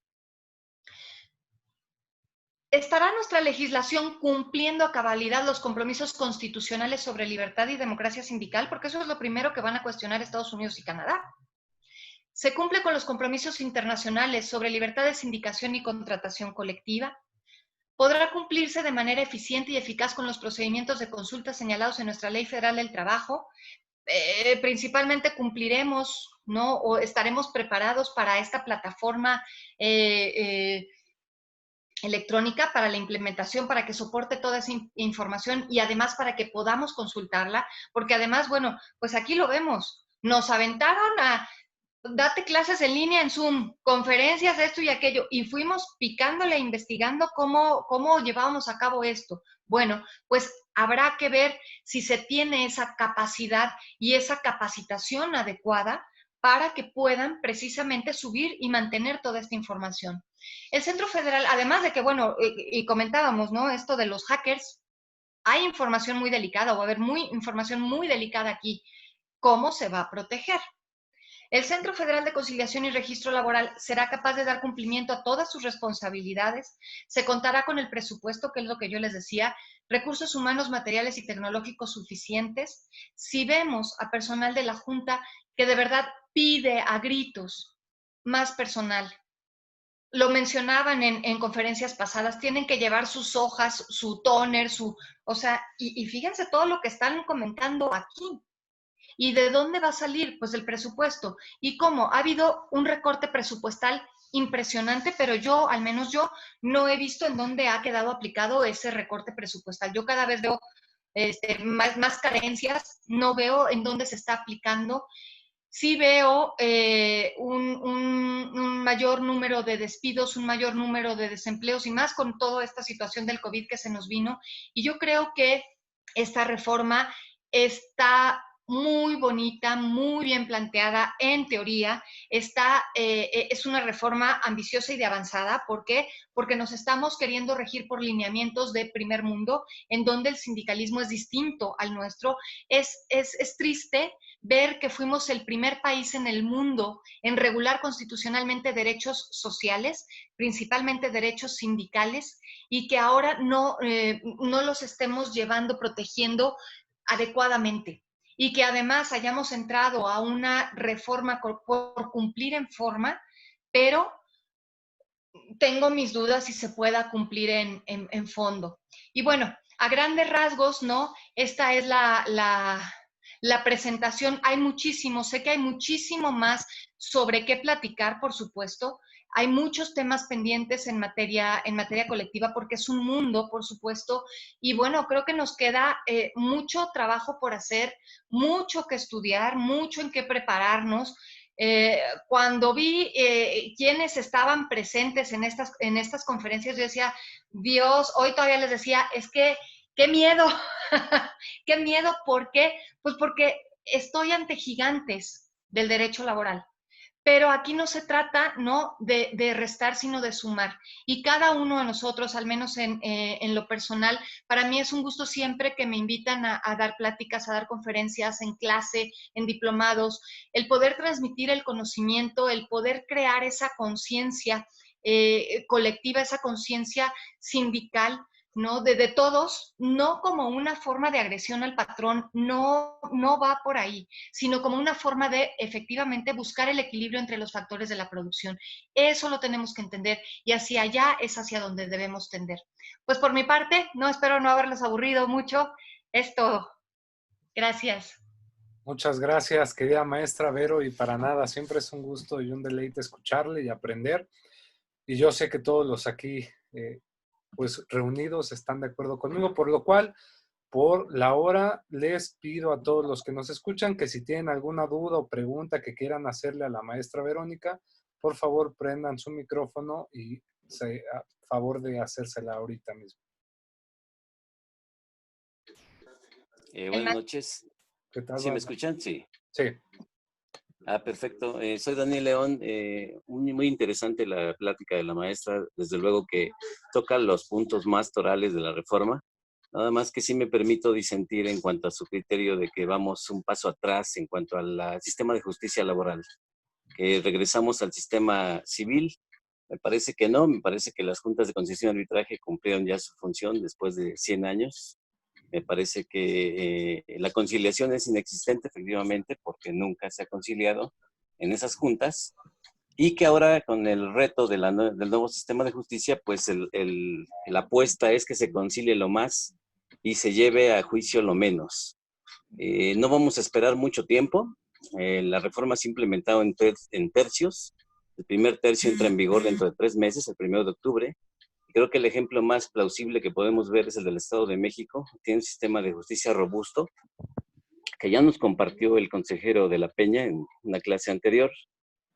¿Estará nuestra legislación cumpliendo a cabalidad los compromisos constitucionales sobre libertad y democracia sindical? Porque eso es lo primero que van a cuestionar Estados Unidos y Canadá. ¿Se cumple con los compromisos internacionales sobre libertad de sindicación y contratación colectiva? ¿Podrá cumplirse de manera eficiente y eficaz con los procedimientos de consulta señalados en nuestra Ley Federal del Trabajo? Principalmente cumpliremos, ¿no? O estaremos preparados para esta plataforma electrónica para la implementación, para que soporte toda esa información y además para que podamos consultarla, porque además, bueno, pues aquí lo vemos, nos aventaron date clases en línea en Zoom, conferencias, esto y aquello, y fuimos picándole, investigando cómo llevábamos a cabo esto. Bueno, pues habrá que ver si se tiene esa capacidad y esa capacitación adecuada para que puedan precisamente subir y mantener toda esta información. El Centro Federal, además de que, bueno, y comentábamos, ¿no? Esto de los hackers, hay información muy delicada, o va a haber información muy delicada aquí. ¿Cómo se va a proteger? El Centro Federal de Conciliación y Registro Laboral será capaz de dar cumplimiento a todas sus responsabilidades, se contará con el presupuesto, que es lo que yo les decía, recursos humanos, materiales y tecnológicos suficientes. Si vemos a personal de la Junta que de verdad pide a gritos más personal, lo mencionaban en conferencias pasadas, tienen que llevar sus hojas, su toner, o sea, y fíjense todo lo que están comentando aquí. ¿Y de dónde va a salir? Pues del presupuesto. ¿Y cómo? Ha habido un recorte presupuestal impresionante, pero yo, al menos yo, no he visto en dónde ha quedado aplicado ese recorte presupuestal. Yo cada vez veo más carencias, no veo en dónde se está aplicando. Sí veo un mayor número de despidos, un mayor número de desempleos y más con toda esta situación del COVID que se nos vino. Y yo creo que esta reforma está muy bonita, muy bien planteada en teoría. Es una reforma ambiciosa y de avanzada. ¿Por qué? Porque nos estamos queriendo regir por lineamientos de primer mundo, en donde el sindicalismo es distinto al nuestro. Es triste ver que fuimos el primer país en el mundo en regular constitucionalmente derechos sociales, principalmente derechos sindicales, y que ahora no los estemos llevando, protegiendo adecuadamente. Y que además hayamos entrado a una reforma por cumplir en forma, pero tengo mis dudas si se pueda cumplir en fondo. Y bueno, a grandes rasgos, ¿no? Esta es la presentación. Hay muchísimo, sé que hay muchísimo más sobre qué platicar, por supuesto. Hay muchos temas pendientes en materia colectiva porque es un mundo, por supuesto. Y bueno, creo que nos queda mucho trabajo por hacer, mucho que estudiar, mucho en qué prepararnos. Eh, Cuando vi quienes estaban presentes en estas conferencias, yo decía, Dios, hoy todavía les decía, es que, qué miedo, qué miedo, ¿por qué? Pues porque estoy ante gigantes del derecho laboral. Pero aquí no se trata, ¿no?, de restar, sino de sumar. Y cada uno de nosotros, al menos en lo personal, para mí es un gusto siempre que me invitan a dar pláticas, a dar conferencias en clase, en diplomados, el poder transmitir el conocimiento, el poder crear esa conciencia colectiva, esa conciencia sindical, ¿no? De todos, no como una forma de agresión al patrón, no va por ahí, sino como una forma de efectivamente buscar el equilibrio entre los factores de la producción. Eso lo tenemos que entender y hacia allá es hacia donde debemos tender. Pues por mi parte, no espero no haberlos aburrido mucho. Es todo. Gracias. Muchas gracias, querida maestra Vero, y para nada, siempre es un gusto y un deleite escucharle y aprender. Y yo sé que todos los aquí pues reunidos están de acuerdo conmigo, por lo cual, por la hora, les pido a todos los que nos escuchan que si tienen alguna duda o pregunta que quieran hacerle a la maestra Verónica, por favor prendan su micrófono y a favor de hacérsela ahorita mismo. Buenas noches. ¿Qué tal? ¿Sí me escuchan? Sí. Sí. Perfecto. Soy Daniel León. Muy interesante la plática de la maestra. Desde luego que toca los puntos más torales de la reforma. Nada más que sí me permito disentir en cuanto a su criterio de que vamos un paso atrás en cuanto al sistema de justicia laboral, que regresamos al sistema civil. Me parece que no, me parece que las juntas de conciliación y arbitraje cumplieron ya su función después de 100 años. Me parece que la conciliación es inexistente, efectivamente, porque nunca se ha conciliado en esas juntas, y que ahora con el reto del nuevo sistema de justicia, pues la apuesta es que se concilie lo más y se lleve a juicio lo menos. No vamos a esperar mucho tiempo. La reforma se ha implementado en tercios. El primer tercio entra en vigor dentro de 3 meses, el 1 de octubre. Creo que el ejemplo más plausible que podemos ver es el del Estado de México. Tiene un sistema de justicia robusto, que ya nos compartió el consejero de la Peña en una clase anterior.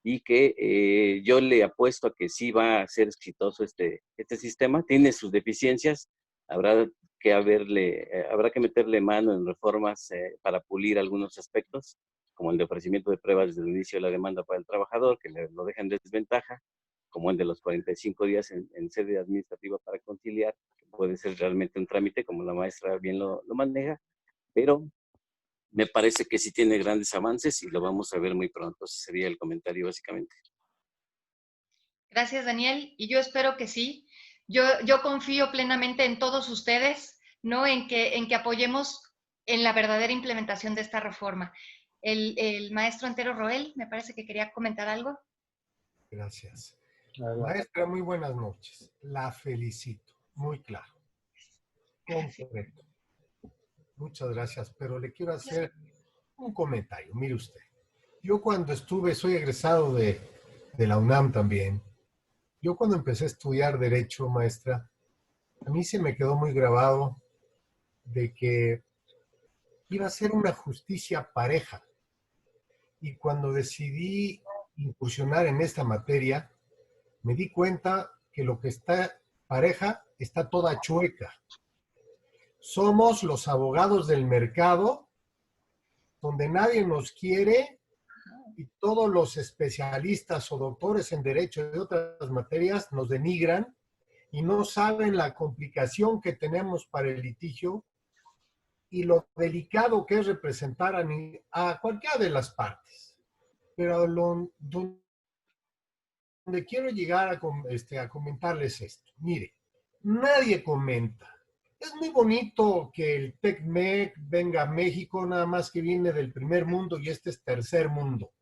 y que yo le apuesto a que sí va a ser exitoso este sistema. Tiene sus deficiencias, habrá habrá que meterle mano en reformas para pulir algunos aspectos, como el de ofrecimiento de pruebas desde el inicio de la demanda para el trabajador, que lo dejan de desventaja, como el de los 45 días en sede administrativa para conciliar, que puede ser realmente un trámite, como la maestra bien lo maneja, pero me parece que sí tiene grandes avances y lo vamos a ver muy pronto. Ese sería el comentario básicamente. Gracias, Daniel. Y yo espero que sí. Yo confío plenamente en todos ustedes, ¿no? En que apoyemos en la verdadera implementación de esta reforma. El maestro Antero Roel, me parece que quería comentar algo. Gracias. Maestra, muy buenas noches. La felicito. Muy claro. Concreto. Muchas gracias, pero le quiero hacer un comentario. Mire usted, yo cuando soy egresado de la UNAM también, yo cuando empecé a estudiar Derecho, maestra, a mí se me quedó muy grabado de que iba a ser una justicia pareja. Y cuando decidí incursionar en esta materia, me di cuenta que lo que está pareja está toda chueca. Somos los abogados del mercado, donde nadie nos quiere y todos los especialistas o doctores en derecho de otras materias nos denigran y no saben la complicación que tenemos para el litigio y lo delicado que es representar a cualquiera de las partes. Pero donde quiero llegar a comentarles esto. Mire, nadie comenta. Es muy bonito que el TECMEC venga a México, nada más que viene del primer mundo y este es tercer mundo.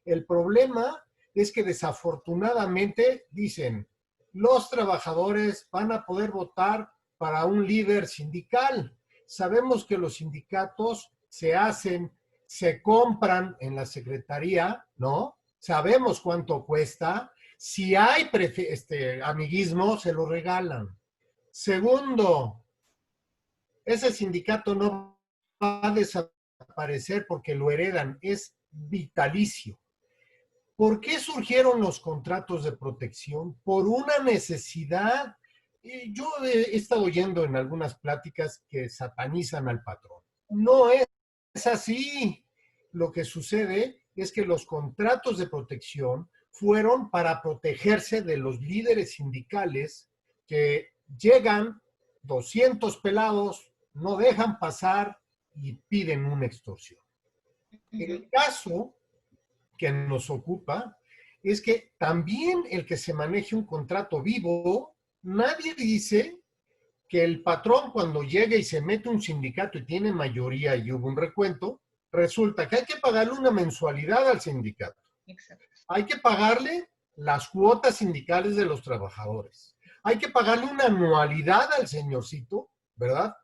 El problema es que desafortunadamente dicen, los trabajadores van a poder votar para un líder sindical. Sabemos que los sindicatos se compran en la secretaría, ¿no? Sabemos cuánto cuesta. Si hay amiguismo, se lo regalan. Segundo, ese sindicato no va a desaparecer porque lo heredan, es vitalicio. ¿Por qué surgieron los contratos de protección? Por una necesidad. Yo he estado oyendo en algunas pláticas que satanizan al patrón. No es así. Lo que sucede es que los contratos de protección fueron para protegerse de los líderes sindicales que llegan 200 pelados, no dejan pasar y piden una extorsión. El caso que nos ocupa es que también el que se maneje un contrato vivo, nadie dice que el patrón cuando llega y se mete un sindicato y tiene mayoría y hubo un recuento, resulta que hay que pagarle una mensualidad al sindicato. Exacto. Hay que pagarle las cuotas sindicales de los trabajadores. Hay que pagarle una anualidad al señorcito, ¿verdad?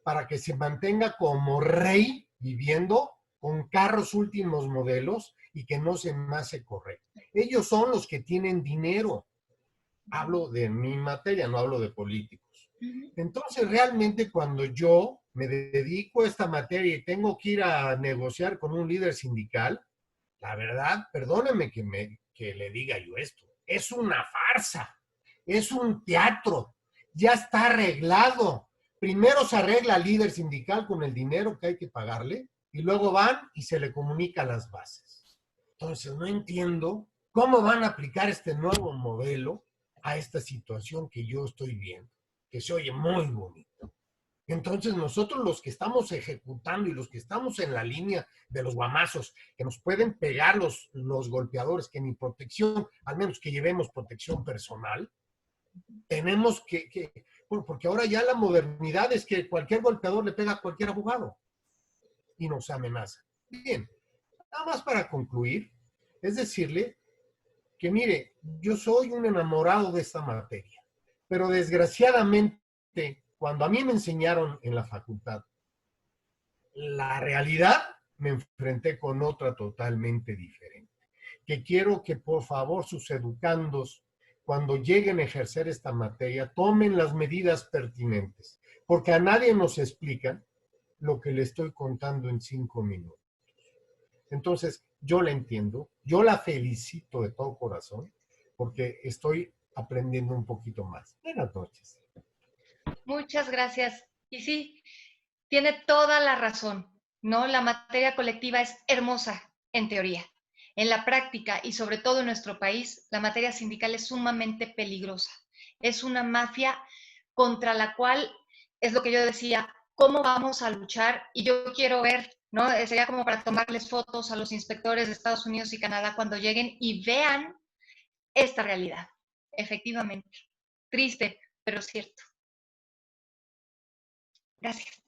Para que se mantenga como rey viviendo con carros últimos modelos y que no se me hace correcto. Ellos son los que tienen dinero. Hablo de mi materia, no hablo de políticos. Entonces, realmente cuando yo me dedico a esta materia y tengo que ir a negociar con un líder sindical, la verdad, perdóneme que le diga yo esto, es una farsa, es un teatro, ya está arreglado. Primero se arregla al líder sindical con el dinero que hay que pagarle y luego van y se le comunica las bases. Entonces, no entiendo cómo van a aplicar este nuevo modelo a esta situación que yo estoy viendo, que se oye muy bonito. Entonces, nosotros los que estamos ejecutando y los que estamos en la línea de los guamazos, que nos pueden pegar los golpeadores, que ni protección, al menos que llevemos protección personal, tenemos bueno, porque ahora ya la modernidad es que cualquier golpeador le pega a cualquier abogado y nos amenaza. Bien, nada más para concluir, es decirle que mire, yo soy un enamorado de esta materia, pero desgraciadamente, cuando a mí me enseñaron en la facultad la realidad, me enfrenté con otra totalmente diferente. Que quiero que por favor sus educandos, cuando lleguen a ejercer esta materia, tomen las medidas pertinentes, porque a nadie nos explica lo que le estoy contando en 5 minutos. Entonces, yo la entiendo, yo la felicito de todo corazón, porque estoy aprendiendo un poquito más. Buenas noches. Muchas gracias. Y sí, tiene toda la razón, ¿no? La materia colectiva es hermosa en teoría. En la práctica y sobre todo en nuestro país, la materia sindical es sumamente peligrosa. Es una mafia contra la cual, es lo que yo decía, ¿cómo vamos a luchar? Y yo quiero ver, ¿no? Sería como para tomarles fotos a los inspectores de Estados Unidos y Canadá cuando lleguen y vean esta realidad. Efectivamente. Triste, pero cierto. Gracias.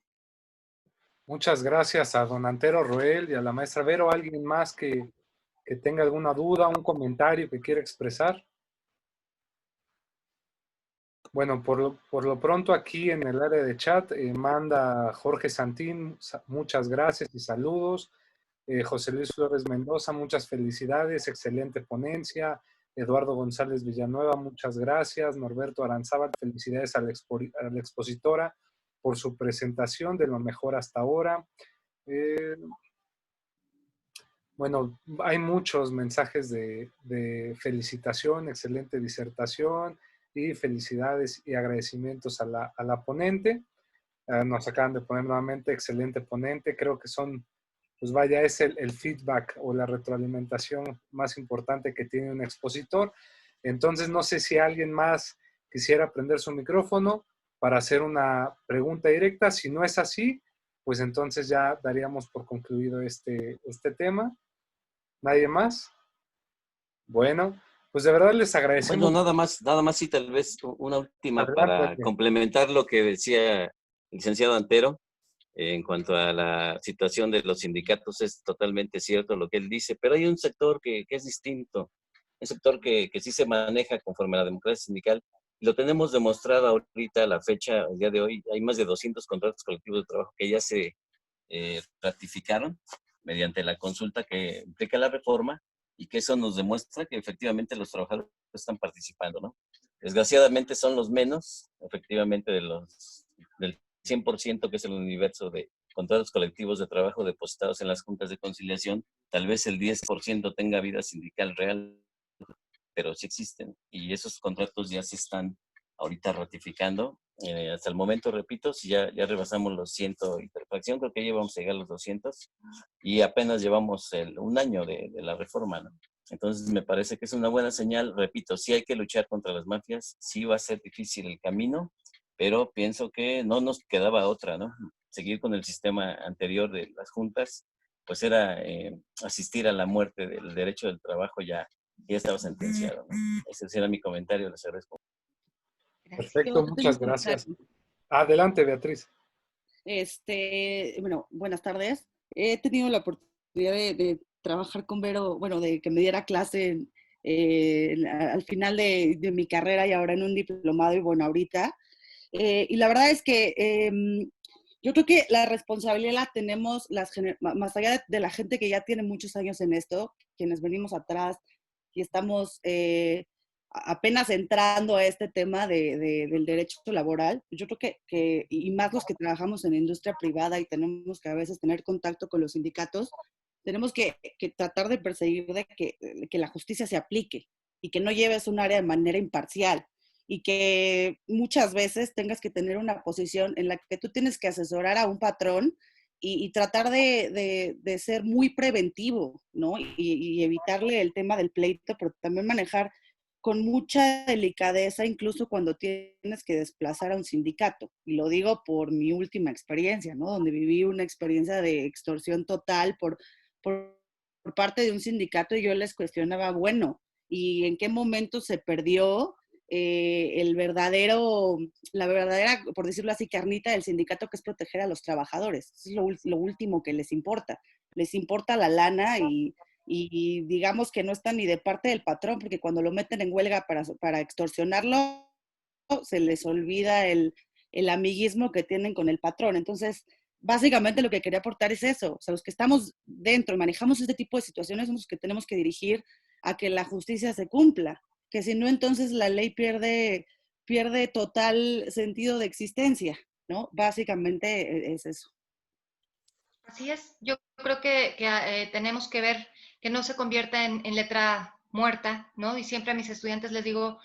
Muchas gracias a don Antero Roel y a la maestra Vero. ¿Alguien más que tenga alguna duda, un comentario que quiera expresar? Bueno, por lo pronto aquí en el área de chat manda Jorge Santín, muchas gracias y saludos. José Luis Flores Mendoza, muchas felicidades, excelente ponencia. Eduardo González Villanueva, muchas gracias. Norberto Aranzábal, felicidades a la expositora por su presentación, de lo mejor hasta ahora. Bueno, hay muchos mensajes de felicitación, excelente disertación y felicidades y agradecimientos a la ponente. Nos acaban de poner nuevamente excelente ponente. Creo que son, pues vaya, es el feedback o la retroalimentación más importante que tiene un expositor. Entonces, no sé si alguien más quisiera prender su micrófono para hacer una pregunta directa. Si no es así, pues entonces ya daríamos por concluido este tema. ¿Nadie más? Bueno, pues de verdad les agradecemos. Bueno, nada más sí, tal vez una última para Adelante. complementar lo que decía el licenciado Antero en cuanto a la situación de los sindicatos. Es totalmente cierto lo que él dice, pero hay un sector que es distinto, un sector que sí se maneja conforme a la democracia sindical. Lo tenemos demostrado ahorita, a la fecha, el día de hoy, hay más de 200 contratos colectivos de trabajo que ya se ratificaron mediante la consulta que implica la reforma, y que eso nos demuestra que efectivamente los trabajadores están participando, ¿no? Desgraciadamente son los menos, efectivamente, del 100% que es el universo de contratos colectivos de trabajo depositados en las juntas de conciliación. Tal vez el 10% tenga vida sindical real, pero sí existen, y esos contratos ya se están ahorita ratificando. Hasta el momento, repito, si ya rebasamos los 100 y fracción, creo que ya vamos a llegar a los 200, y apenas llevamos un año de la reforma, ¿no? Entonces me parece que es una buena señal. Repito, sí hay que luchar contra las mafias, sí va a ser difícil el camino, pero pienso que no nos quedaba otra, ¿no? Seguir con el sistema anterior de las juntas, pues era asistir a la muerte del derecho del trabajo ya estaba sentenciado, ¿no? Ese era mi comentario, les agradezco. Perfecto, Yo tengo un muchas gracias. comentario. Adelante, Beatriz. Bueno, buenas tardes. He tenido la oportunidad de trabajar con Vero, bueno, de que me diera clase al final de mi carrera y ahora en un diplomado y bueno, ahorita. Y la verdad es que yo creo que la responsabilidad la tenemos más allá de la gente que ya tiene muchos años en esto, quienes venimos atrás y estamos apenas entrando a este tema del derecho laboral. Yo creo y más los que trabajamos en la industria privada y tenemos que a veces tener contacto con los sindicatos, tenemos que tratar de perseguir que la justicia se aplique y que no lleves un área de manera imparcial, y que muchas veces tengas que tener una posición en la que tú tienes que asesorar a un patrón y tratar de ser muy preventivo, ¿no? Y evitarle el tema del pleito, pero también manejar con mucha delicadeza, incluso cuando tienes que desplazar a un sindicato. Y lo digo por mi última experiencia, ¿no? Donde viví una experiencia de extorsión total por parte de un sindicato, y yo les cuestionaba, bueno, ¿y en qué momento se perdió la verdadera, por decirlo así, carnita del sindicato, que es proteger a los trabajadores? Eso es lo último que les importa. Les importa la lana y digamos que no están ni de parte del patrón, porque cuando lo meten en huelga para extorsionarlo, se les olvida el amiguismo que tienen con el patrón. Entonces, básicamente lo que quería aportar es eso. O sea, los que estamos dentro y manejamos este tipo de situaciones somos los que tenemos que dirigir a que la justicia se cumpla, que si no, entonces la ley pierde total sentido de existencia, ¿no? Básicamente es eso. Así es, yo creo que tenemos que ver que no se convierta en letra muerta, ¿no? Y siempre a mis estudiantes les digo,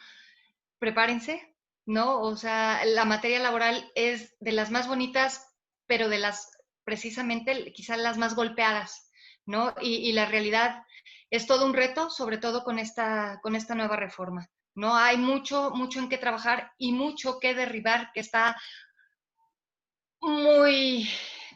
prepárense, ¿no? O sea, la materia laboral es de las más bonitas, pero de las, precisamente, quizás las más golpeadas, ¿no? Y la realidad es todo un reto, sobre todo con esta nueva reforma, ¿no? Hay mucho, mucho en qué trabajar y mucho que derribar que está muy,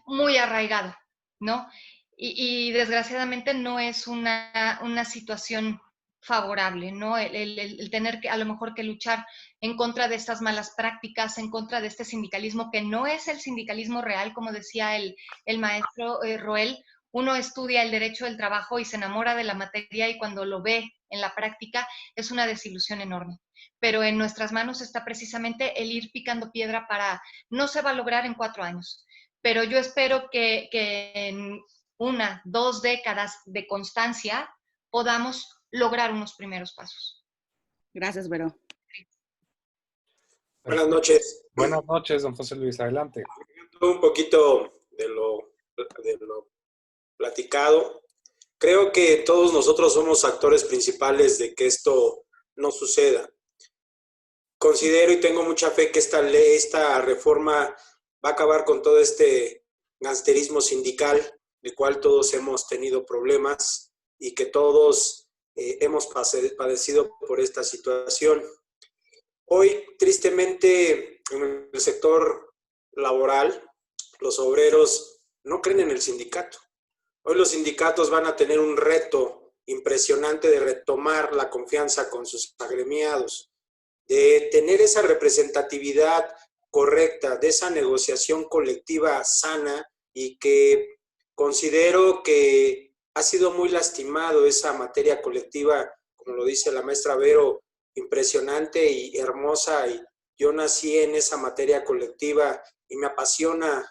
muy arraigado, ¿no? Y desgraciadamente no es una situación favorable, ¿no? El tener que a lo mejor que luchar en contra de estas malas prácticas, en contra de este sindicalismo, que no es el sindicalismo real, como decía el maestro Roel. Uno estudia el derecho del trabajo y se enamora de la materia y cuando lo ve en la práctica es una desilusión enorme. Pero en nuestras manos está precisamente el ir picando piedra para, no se va a lograr en 4 años, pero yo espero que en 1, 2 décadas de constancia podamos lograr unos primeros pasos. Gracias, Vero. Buenas noches. Buenas noches, don José Luis, adelante. Un poquito de lo platicado. Creo que todos nosotros somos actores principales de que esto no suceda. Considero y tengo mucha fe que esta reforma va a acabar con todo este gangsterismo sindical, del cual todos hemos tenido problemas y que todos hemos padecido por esta situación. Hoy, tristemente, en el sector laboral, los obreros no creen en el sindicato. Hoy los sindicatos van a tener un reto impresionante de retomar la confianza con sus agremiados, de tener esa representatividad correcta, de esa negociación colectiva sana, y que considero que ha sido muy lastimado esa materia colectiva, como lo dice la maestra Vero, impresionante y hermosa, y yo nací en esa materia colectiva y me apasiona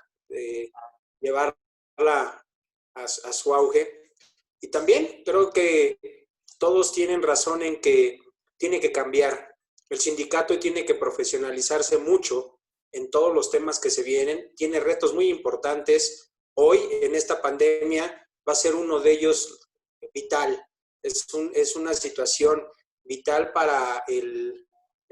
llevarla a su auge. Y también creo que todos tienen razón en que tiene que cambiar. El sindicato tiene que profesionalizarse mucho en todos los temas que se vienen. Tiene retos muy importantes. Hoy, en esta pandemia, va a ser uno de ellos vital. Es una situación vital para el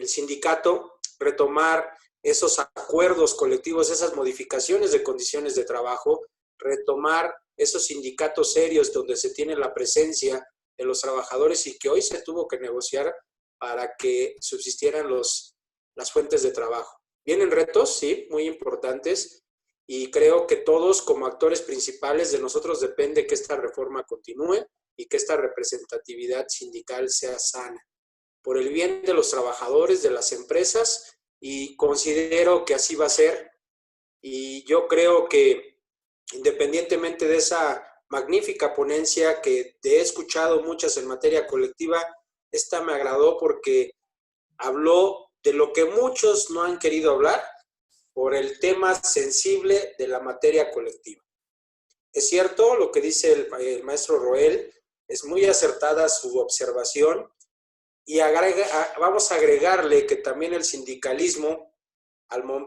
sindicato retomar esos acuerdos colectivos, esas modificaciones de condiciones de trabajo, retomar esos sindicatos serios donde se tiene la presencia de los trabajadores y que hoy se tuvo que negociar para que subsistieran las fuentes de trabajo. Vienen retos, sí, muy importantes, y creo que todos como actores principales de nosotros depende que esta reforma continúe y que esta representatividad sindical sea sana, por el bien de los trabajadores, de las empresas, y considero que así va a ser. Y yo creo que independientemente de esa magnífica ponencia que he escuchado muchas en materia colectiva, esta me agradó porque habló de lo que muchos no han querido hablar por el tema sensible de la materia colectiva. Es cierto lo que dice el maestro Roel, es muy acertada su observación, y vamos a agregarle que también el sindicalismo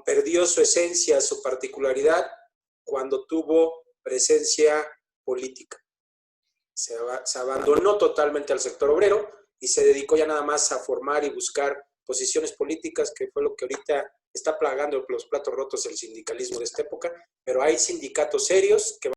perdió su esencia, su particularidad, cuando tuvo presencia política. Se abandonó totalmente al sector obrero y se dedicó ya nada más a formar y buscar posiciones políticas, que fue lo que ahorita está plagando los platos rotos del sindicalismo de esta época, pero hay sindicatos serios que